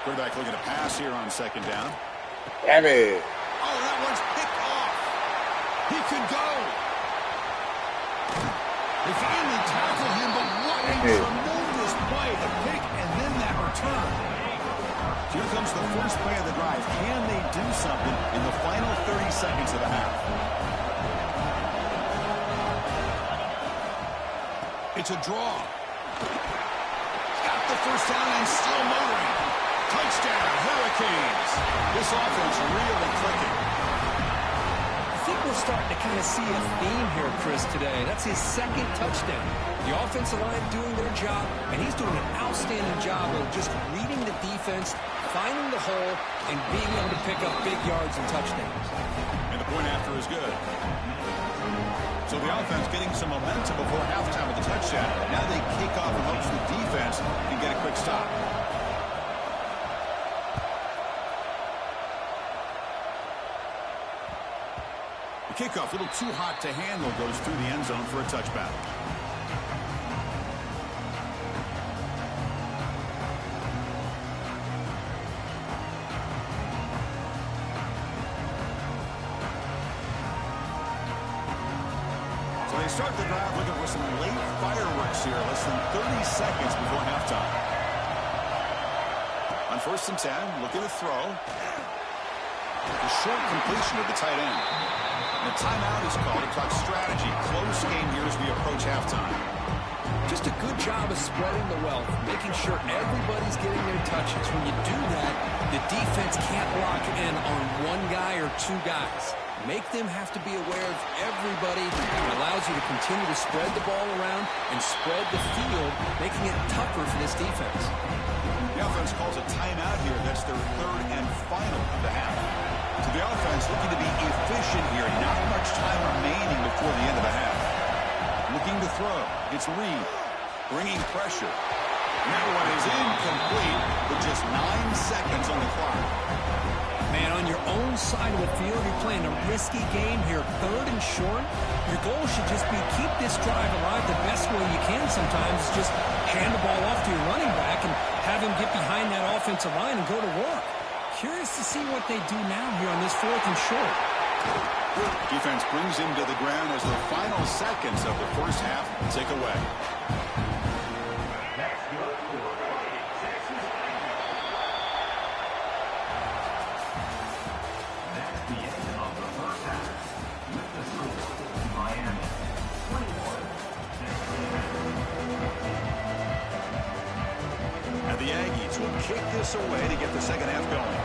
Quarterback looking to pass here on second down. Damn it. Oh, that one's picked off. He could go. They finally tackle him, but what a tremendous play. The pick and then that return. Here comes the first play of the drive. Can they do something in the final 30 seconds of the half? It's a draw. Got the first down and still motoring. Touchdown, Hurricanes. This offense really clicking. I think we're starting to kind of see a theme here, Chris, today. That's his second touchdown. The offensive line doing their job, and he's doing an outstanding job of just reading the defense, finding the hole, and being able to pick up big yards and touchdowns. And the point after is good. So the offense getting some momentum before halftime with the touchdown. Now they kick off and hopes the defense can get a quick stop. The kickoff, a little too hot to handle, goes through the end zone for a touchback. They start the drive looking for some late fireworks here, less than 30 seconds before halftime. On 1st and 10, looking to throw. A short completion of the tight end. And a timeout is called to talk strategy. Close game here as we approach halftime. Just a good job of spreading the wealth, making sure everybody's getting their touches. When you do that, the defense can't lock in on one guy or two guys. Make them have to be aware of everybody. It allows you to continue to spread the ball around and spread the field, making it tougher for this defense. The offense calls a timeout here. That's their third and final of the half. So the offense looking to be efficient here. Not much time remaining before the end of the half. Looking to throw. It's Reed. Bringing pressure. And that one is incomplete with just 9 seconds on the clock. Man, on your own side of the field, you're playing a risky game here. 3rd and short. Your goal should just be keep this drive alive the best way you can sometimes. Is just hand the ball off to your running back and have him get behind that offensive line and go to work. Curious to see what they do now here on this 4th and short. Defense brings him to the ground as the final seconds of the first half tick away. And the Aggies will kick this away to get the second half going.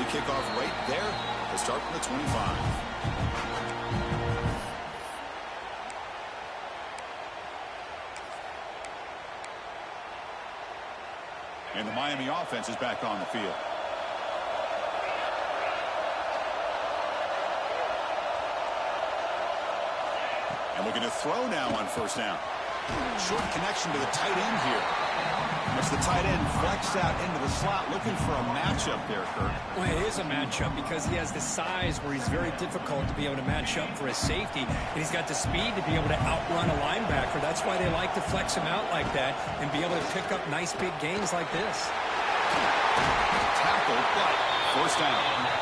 Kickoff right there to start from the 25. And the Miami offense is back on the field. And looking to throw now on 1st down. Short connection to the tight end here. As the tight end flexed out into the slot, looking for a matchup there, Kurt. Well, it is a matchup because he has the size where he's very difficult to be able to match up for a safety, and he's got the speed to be able to outrun a linebacker. That's why they like to flex him out like that and be able to pick up nice big gains like this. Tackle, but 1st down.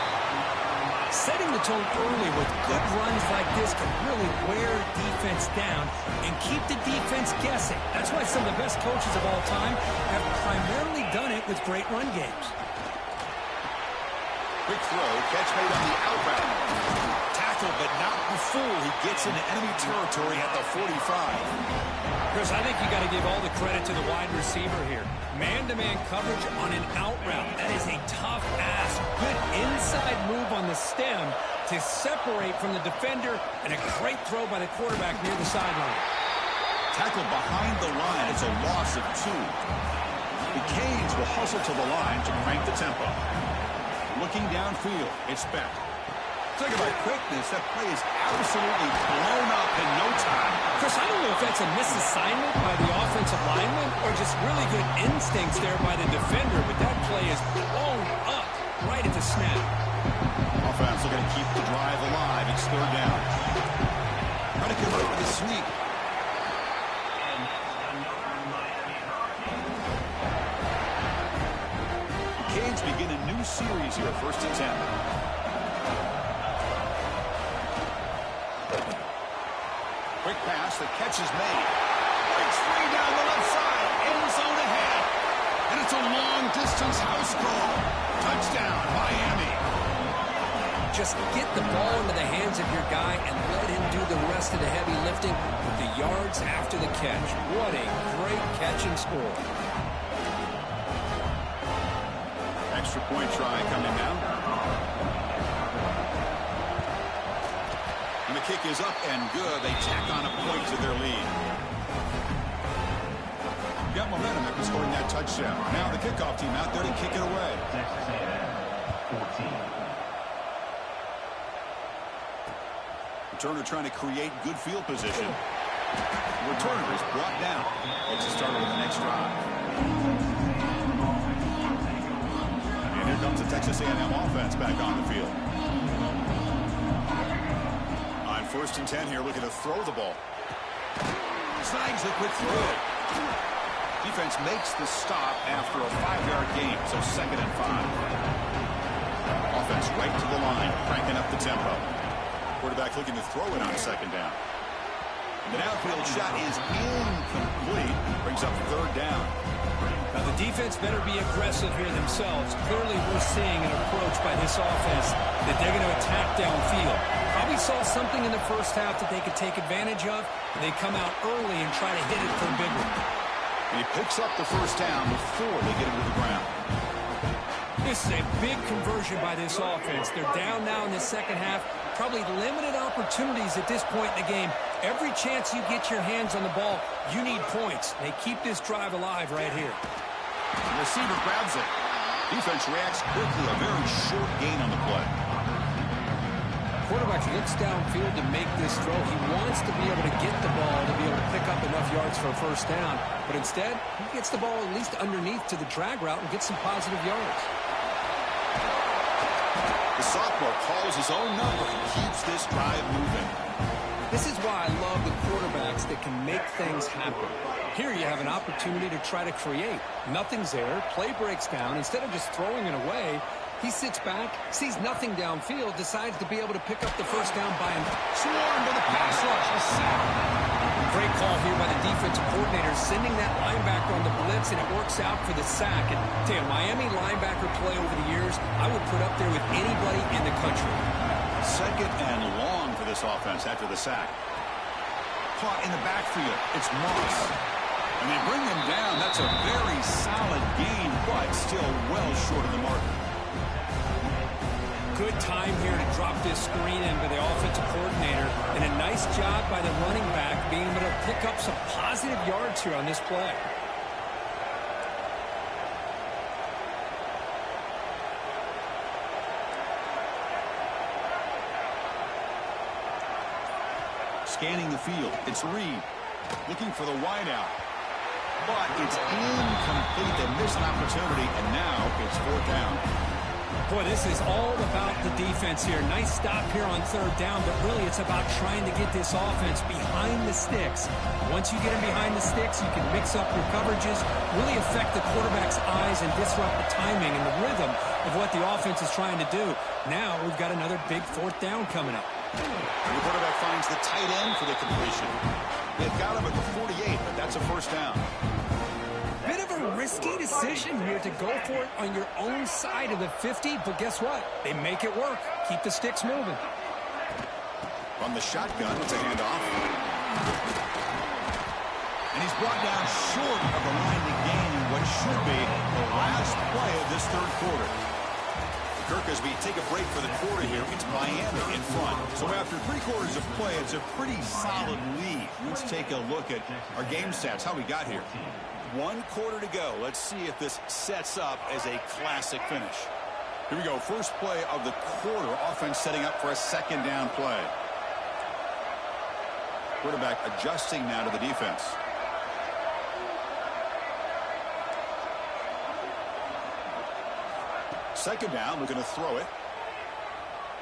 Setting the tone early with good runs like this can really wear defense down and keep the defense guessing. That's why some of the best coaches of all time have primarily done it with great run games. Quick throw, catch made on the outroute. Tackle, but not before he gets into enemy territory at the 45. Chris, I think you got to give all the credit to the wide receiver here. Man-to-man coverage on an out route. That is a tough ask. Good inside move on the stem to separate from the defender, and a great throw by the quarterback near the sideline. Tackle behind the line. It's a loss of 2. The Canes will hustle to the line to crank the tempo. Looking downfield, it's Beck. Talk about quickness. That play is absolutely blown up in no time. Chris, I don't know if that's a misassignment by the offensive lineman or just really good instincts there by the defender, but that play is blown up right at the snap. Offense looking to keep the drive alive. It's 3rd down. Try to convert with a sweep. The Canes begin a new series here, 1st and 10. Quick pass, the catch is made. Breaks free down the left side. End zone ahead. And it's a long-distance house call. Touchdown, Miami. Just get the ball into the hands of your guy and let him do the rest of the heavy lifting with the yards after the catch. What a great catch and score. Extra point try coming now. And the kick is up and good. They tack on a point to their lead. Got momentum after scoring that touchdown. Now the kickoff team out there to kick it away. Texas A&M 14. Returner trying to create good field position. Returner is brought down. It's a starter with the next drive. And here comes the Texas A&M offense back on the field. On 1st and 10 here, looking to throw the ball. Snags a quick throw. Defense makes the stop after a 5-yard gain, so 2nd and 5. Offense right to the line, cranking up the tempo. Quarterback looking to throw it on 2nd down. The downfield shot is incomplete. Brings up 3rd down. Now the defense better be aggressive here themselves. Clearly we're seeing an approach by this offense that they're going to attack downfield. Probably saw something in the first half that they could take advantage of, and they come out early and try to hit it for a big one. And he picks up the 1st down before they get him to the ground. This is a big conversion by this offense. They're down now in the 2nd half. Probably limited opportunities at this point in the game. Every chance you get your hands on the ball, you need points. They keep this drive alive right here. The receiver grabs it. Defense reacts quickly. A very short gain on the play. Quarterback looks downfield to make this throw. He wants to be able to get the ball to be able to pick up enough yards for a 1st down. But instead, he gets the ball at least underneath to the drag route and gets some positive yards. The sophomore calls his own number and keeps this drive moving. This is why I love the quarterbacks that can make things happen. Here you have an opportunity to try to create. Nothing's there. Play breaks down. Instead of just throwing it away, he sits back, sees nothing downfield, decides to be able to pick up the 1st down by him. Swarmed to the pass rush. A sack. Great call here by the defensive coordinator, sending that linebacker on the blitz, and it works out for the sack. And tell you, Miami linebacker play over the years, I would put up there with anybody in the country. 2nd and long for this offense after the sack. Caught in the backfield. It's Moss. And they bring him down. That's a very solid gain, but still well short of the mark. Good time here to drop this screen in by the offensive coordinator, and a nice job by the running back being able to pick up some positive yards here on this play. Scanning the field. It's Reed looking for the wideout. But it's incomplete. They miss an opportunity, and now it's 4th down. Boy, this is all about the defense here. Nice stop here on 3rd down, but really it's about trying to get this offense behind the sticks. Once you get them behind the sticks, you can mix up your coverages, really affect the quarterback's eyes and disrupt the timing and the rhythm of what the offense is trying to do. Now we've got another big 4th down coming up. The quarterback finds the tight end for the completion. They've got him at the 48, but that's a 1st down. Bit of a risky decision here to go for it on your own side of the 50, but guess what? They make it work. Keep the sticks moving. From the shotgun, it's a handoff. And he's brought down short of the line to gain what should be the last play of this 3rd quarter. Kirk, as we take a break for the quarter here, it's Miami in front. So after 3 quarters of play, it's a pretty solid lead. Let's take a look at our game stats, how we got here. 1 quarter to go. Let's see if this sets up as a classic finish. Here we go. First play of the quarter. Offense setting up for a 2nd down play. Quarterback adjusting now to the defense. Second down, looking to throw it.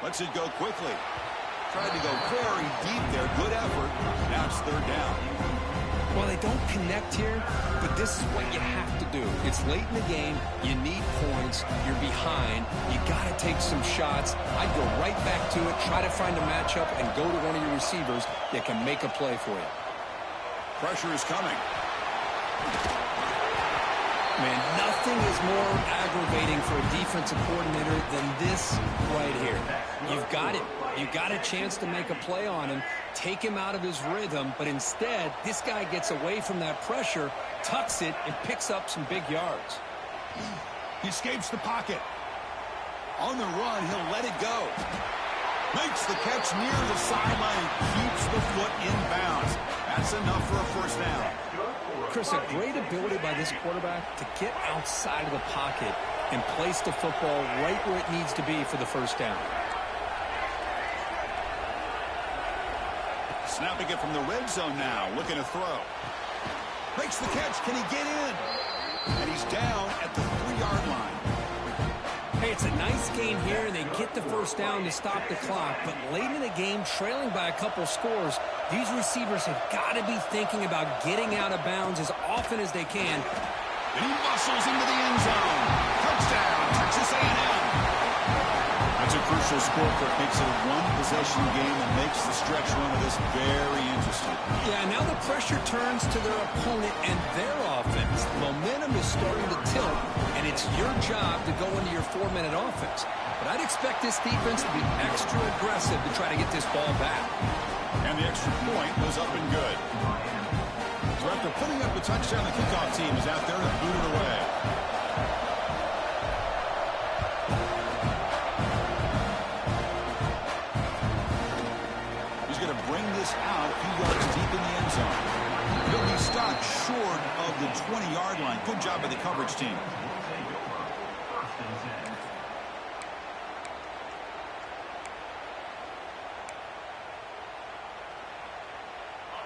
Lets it go quickly. Tried to go very deep there. Good effort. Now it's 3rd down. Well, they don't connect here, but this is what you have to do. It's late in the game. You need points. You're behind. You got to take some shots. I'd go right back to it, try to find a matchup, and go to one of your receivers that can make a play for you. Pressure is coming. Man, nothing is more aggravating for a defensive coordinator than this right here. You've got it. You've got a chance to make a play on him, take him out of his rhythm, but instead, this guy gets away from that pressure, tucks it, and picks up some big yards. He escapes the pocket. On the run, he'll let it go. Makes the catch near the sideline and keeps the foot in bounds. That's enough for a first down. Chris, a great ability by this quarterback to get outside of the pocket and place the football right where it needs to be for the first down. Snapping it from the red zone now, looking to throw. Makes the catch. Can he get in? And he's down at the 3-yard line. Hey, it's a nice gain here, and they get the first down to stop the clock. But late in the game, trailing by a couple scores, these receivers have got to be thinking about getting out of bounds as often as they can. And he muscles into the end zone. Touchdown, Texas A&M. That's a crucial score for it. Makes it a one-possession game and makes the stretch run of this very interesting. Yeah, now the pressure turns to their opponent and their offense. Momentum is starting to tilt, and it's your job to go into your 4-minute offense. But I'd expect this defense to be extra aggressive to try to get this ball back. And the extra point was up and good. So after putting up the touchdown, the kickoff team is out there to boot it away. He's going to bring this out a few yards deep in the end zone. He'll be stopped short of the 20-yard line. Good job by the coverage team.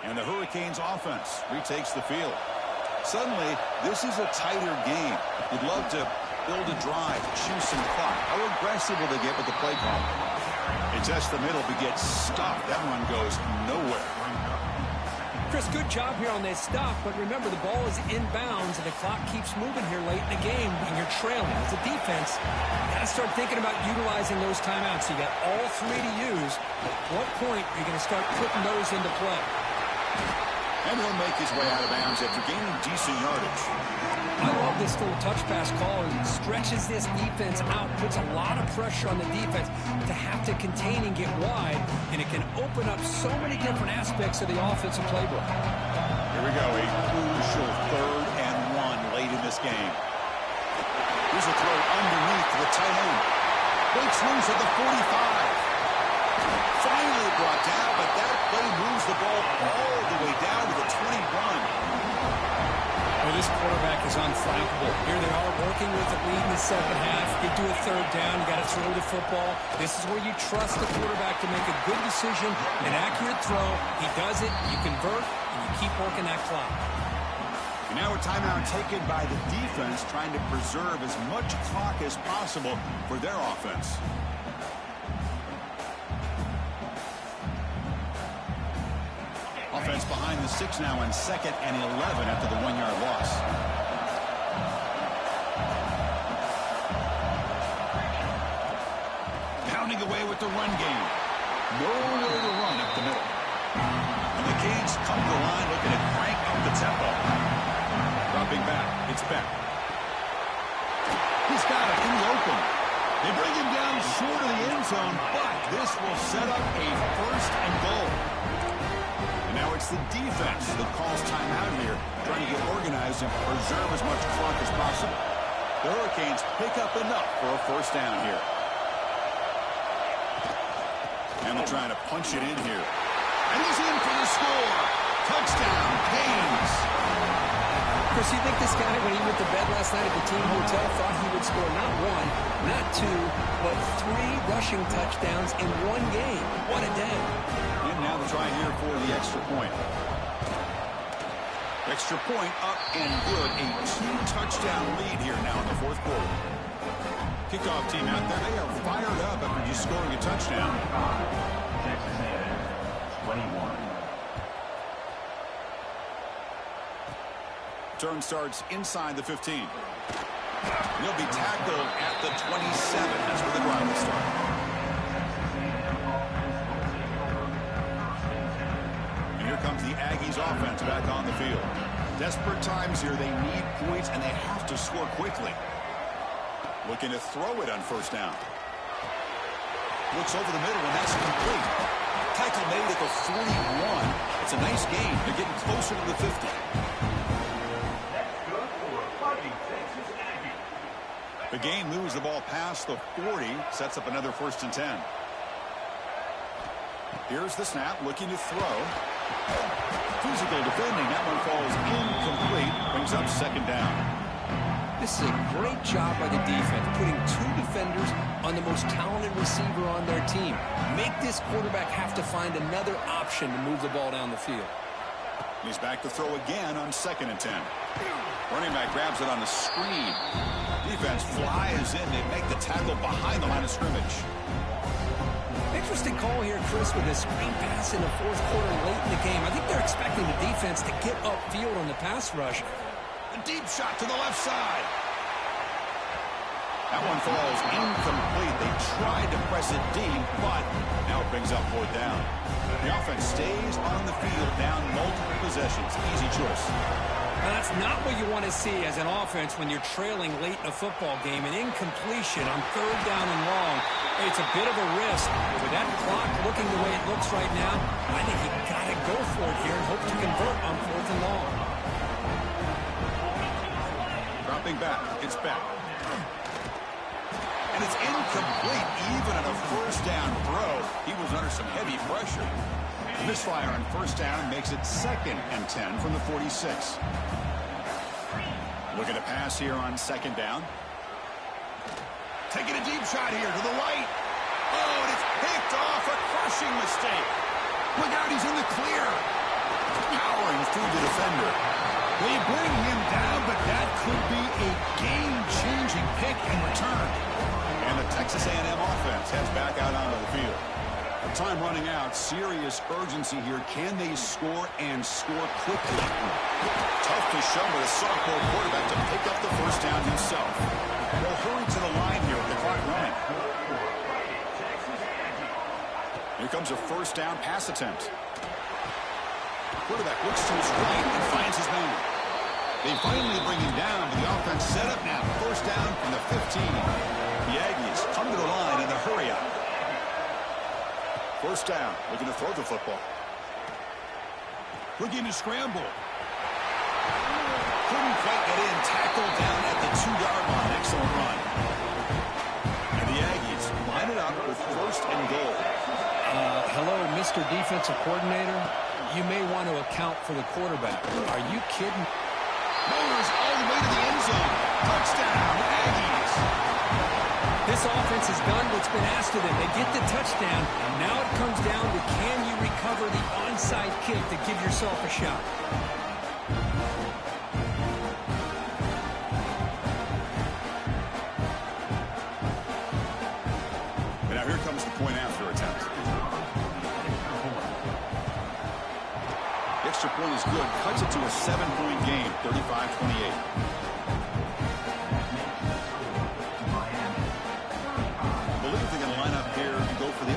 And the Hurricanes offense retakes the field. Suddenly, this is a tighter game. You'd love to build a drive, choose some clock. How aggressive will they get with the play call? They test the middle, but gets stopped. That one goes nowhere. Chris, good job here on that stop, but remember, the ball is inbounds, and the clock keeps moving here late in the game, and you're trailing. As a defense, you got to start thinking about utilizing those timeouts. You got all 3 to use. At what point are you going to start putting those into play? And he'll make his way out of bounds after gaining decent yardage. I love this little touch pass call. It stretches this defense out, puts a lot of pressure on the defense to have to contain and get wide, and it can open up so many different aspects of the offensive playbook. Here we go, a crucial 3rd and 1 late in this game. Here's a throw underneath to the tight end. Breaks loose at the 45. Finally brought down, but that play moves the ball all the way down to the 21. Well, this quarterback is unflankable. Here they are working with the lead in the second half. They do a 3rd down. You got to throw the football. This is where you trust the quarterback to make a good decision, an accurate throw. He does it, you convert, and you keep working that clock. And now a timeout taken by the defense, trying to preserve as much clock as possible for their offense. Offense behind the 6 now on 2nd and 11 after the 1-yard loss. Pounding away with the run game. Nowhere to run up the middle. And the Canes come to the line looking to crank up the tempo. Dropping back. It's Beck. He's got it in the open. They bring him down short of the end zone, but this will set up a 1st and goal. Now it's the defense that calls timeout here, trying to get organized and preserve as much clock as possible. The Hurricanes pick up enough for a 1st down here. And they're trying to punch it in here. And he's in for the score. Touchdown, Canes. Chris, you think this guy, when he went to bed last night at the team hotel, thought he would score not 1, not 2, but 3 rushing touchdowns in 1 game? What a day. And now the try here for the extra point. Extra point up and good. A 2-touchdown lead here now in the 4th quarter. Kickoff team out there. They are fired up after just scoring a touchdown. Texas A&M 21. Turn starts inside the 15. He'll be tackled at the 27. That's where the drive will start. And here comes the Aggies offense back on the field. Desperate times here. They need points, and they have to score quickly. Looking to throw it on first down. Looks over the middle, and that's complete. Tackle made at the 41. It's a nice gain. They're getting closer to the 50. The gain moves the ball past the 40, sets up another 1st and 10. Here's the snap, looking to throw. Physical defending. That one falls incomplete. Brings up 2nd down. This is a great job by the defense, putting 2 defenders on the most talented receiver on their team. Make this quarterback have to find another option to move the ball down the field. He's back to throw again on 2nd and 10. Running back grabs it on the screen. Defense flies in. They make the tackle behind the line of scrimmage. Interesting call here, Chris, with a screen pass in the 4th quarter late in the game. I think they're expecting the defense to get upfield on the pass rush. A deep shot to the left side. That one falls incomplete. They tried to press it deep, but now it brings up 4th down. The offense stays on the field, down multiple possessions. Easy choice. Now, that's not what you want to see as an offense when you're trailing late in a football game. An incompletion on 3rd down and long. It's a bit of a risk. But with that clock looking the way it looks right now, I think you got to go for it here and hope to convert on 4th and long. Dropping back. It's back. And it's incomplete. Even on a 1st down throw, he was under some heavy pressure. Misfire on 1st down makes it 2nd and 10 from the 46. Looking to pass here on 2nd down. Taking a deep shot here to the right. Oh, and it's picked off. A crushing mistake. Look out, he's in the clear. Powering through the defender. They bring him down, but that could be a game-changing pick and return. And the Texas A&M offense heads back out onto the field. Time running out. Serious urgency here. Can they score and score quickly? Tough to show with a sophomore quarterback to pick up the 1st down himself. They'll hurry to the line here with the clock running. Here comes a 1st down pass attempt. Quarterback looks to his right and finds his man. They finally bring him down, but the offense set up now. 1st down from the 15. The Aggies come to the line in a hurry up. 1st down, looking to throw the football. Looking to scramble. Couldn't quite get in. Tackled down at the 2-yard line. Excellent run. And the Aggies line it up with 1st and goal. Hello, Mr. Defensive Coordinator. You may want to account for the quarterback. Are you kidding? Motors all the way to the end zone. Touchdown, Aggies. This offense has done what's been asked of them. They get the touchdown, and now it comes down to can you recover the onside kick to give yourself a shot. And now here comes the point after attempt. The extra point is good. Cuts it to a 7-point game, 35-28.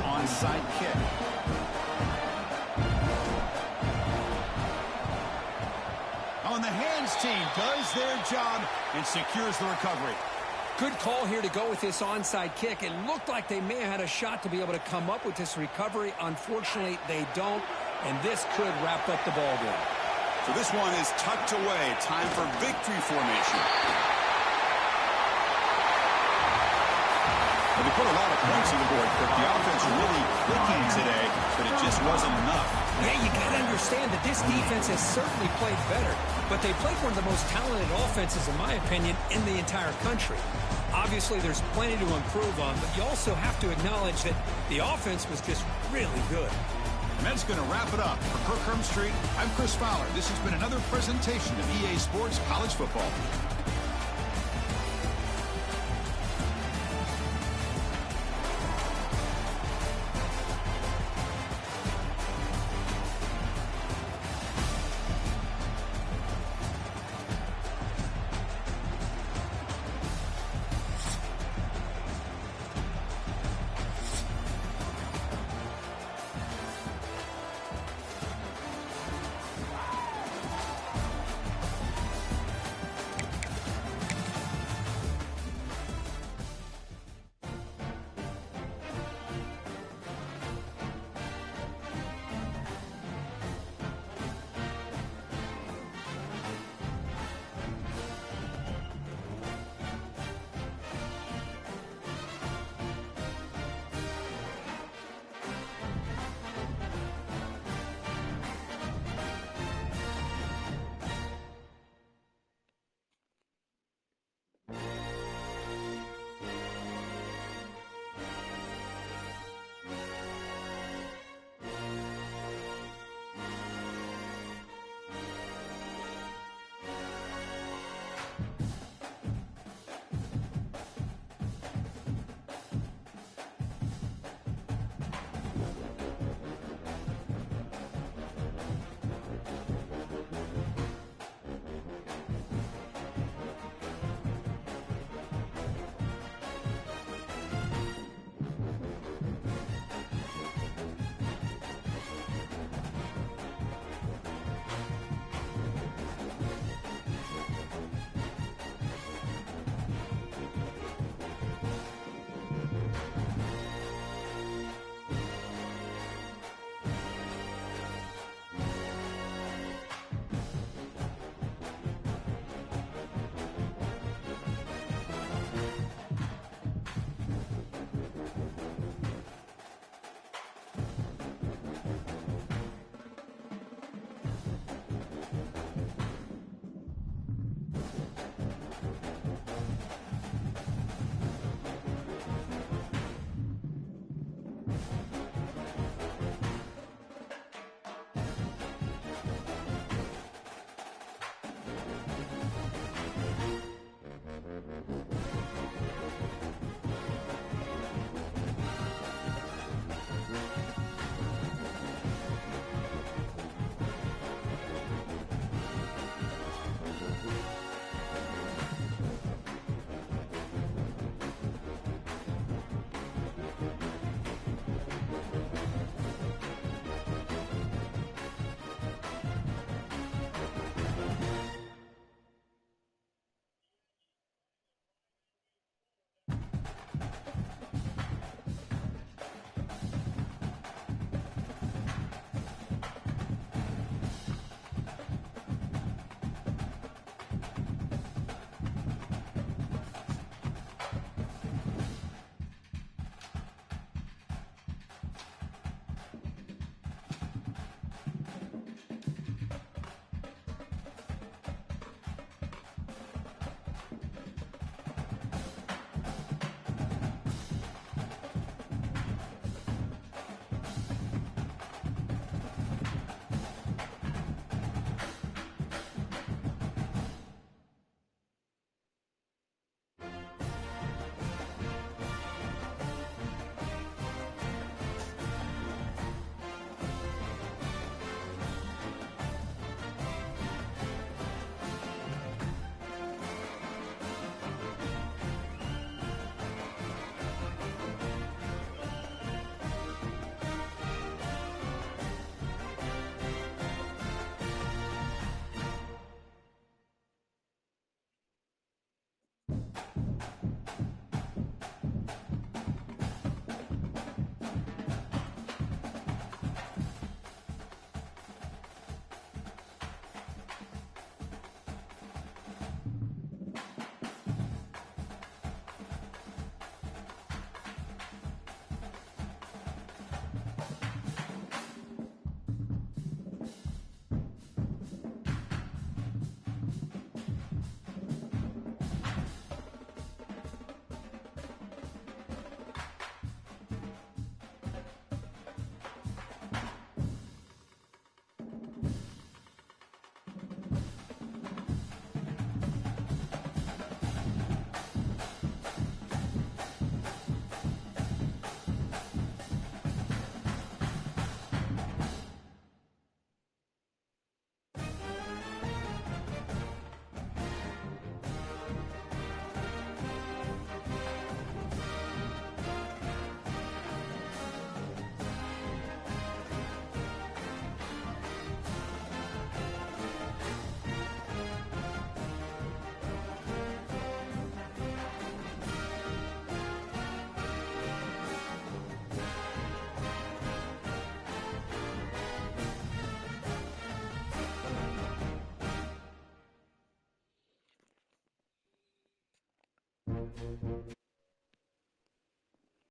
Onside kick. On the hands team does their job and secures the recovery. Good call here to go with this onside kick. It looked like they may have had a shot to be able to come up with this recovery. Unfortunately, they don't, and this could wrap up the ball game. So this one is tucked away. Time for victory formation. Well, they put a lot of points on the board, but the offense really clicking today, but it just wasn't enough. Yeah, you got to understand that this defense has certainly played better, but they played one of the most talented offenses, in my opinion, in the entire country. Obviously, there's plenty to improve on, but you also have to acknowledge that the offense was just really good. And that's going to wrap it up. For Kirk Street, I'm Chris Fowler. This has been another presentation of EA Sports College Football.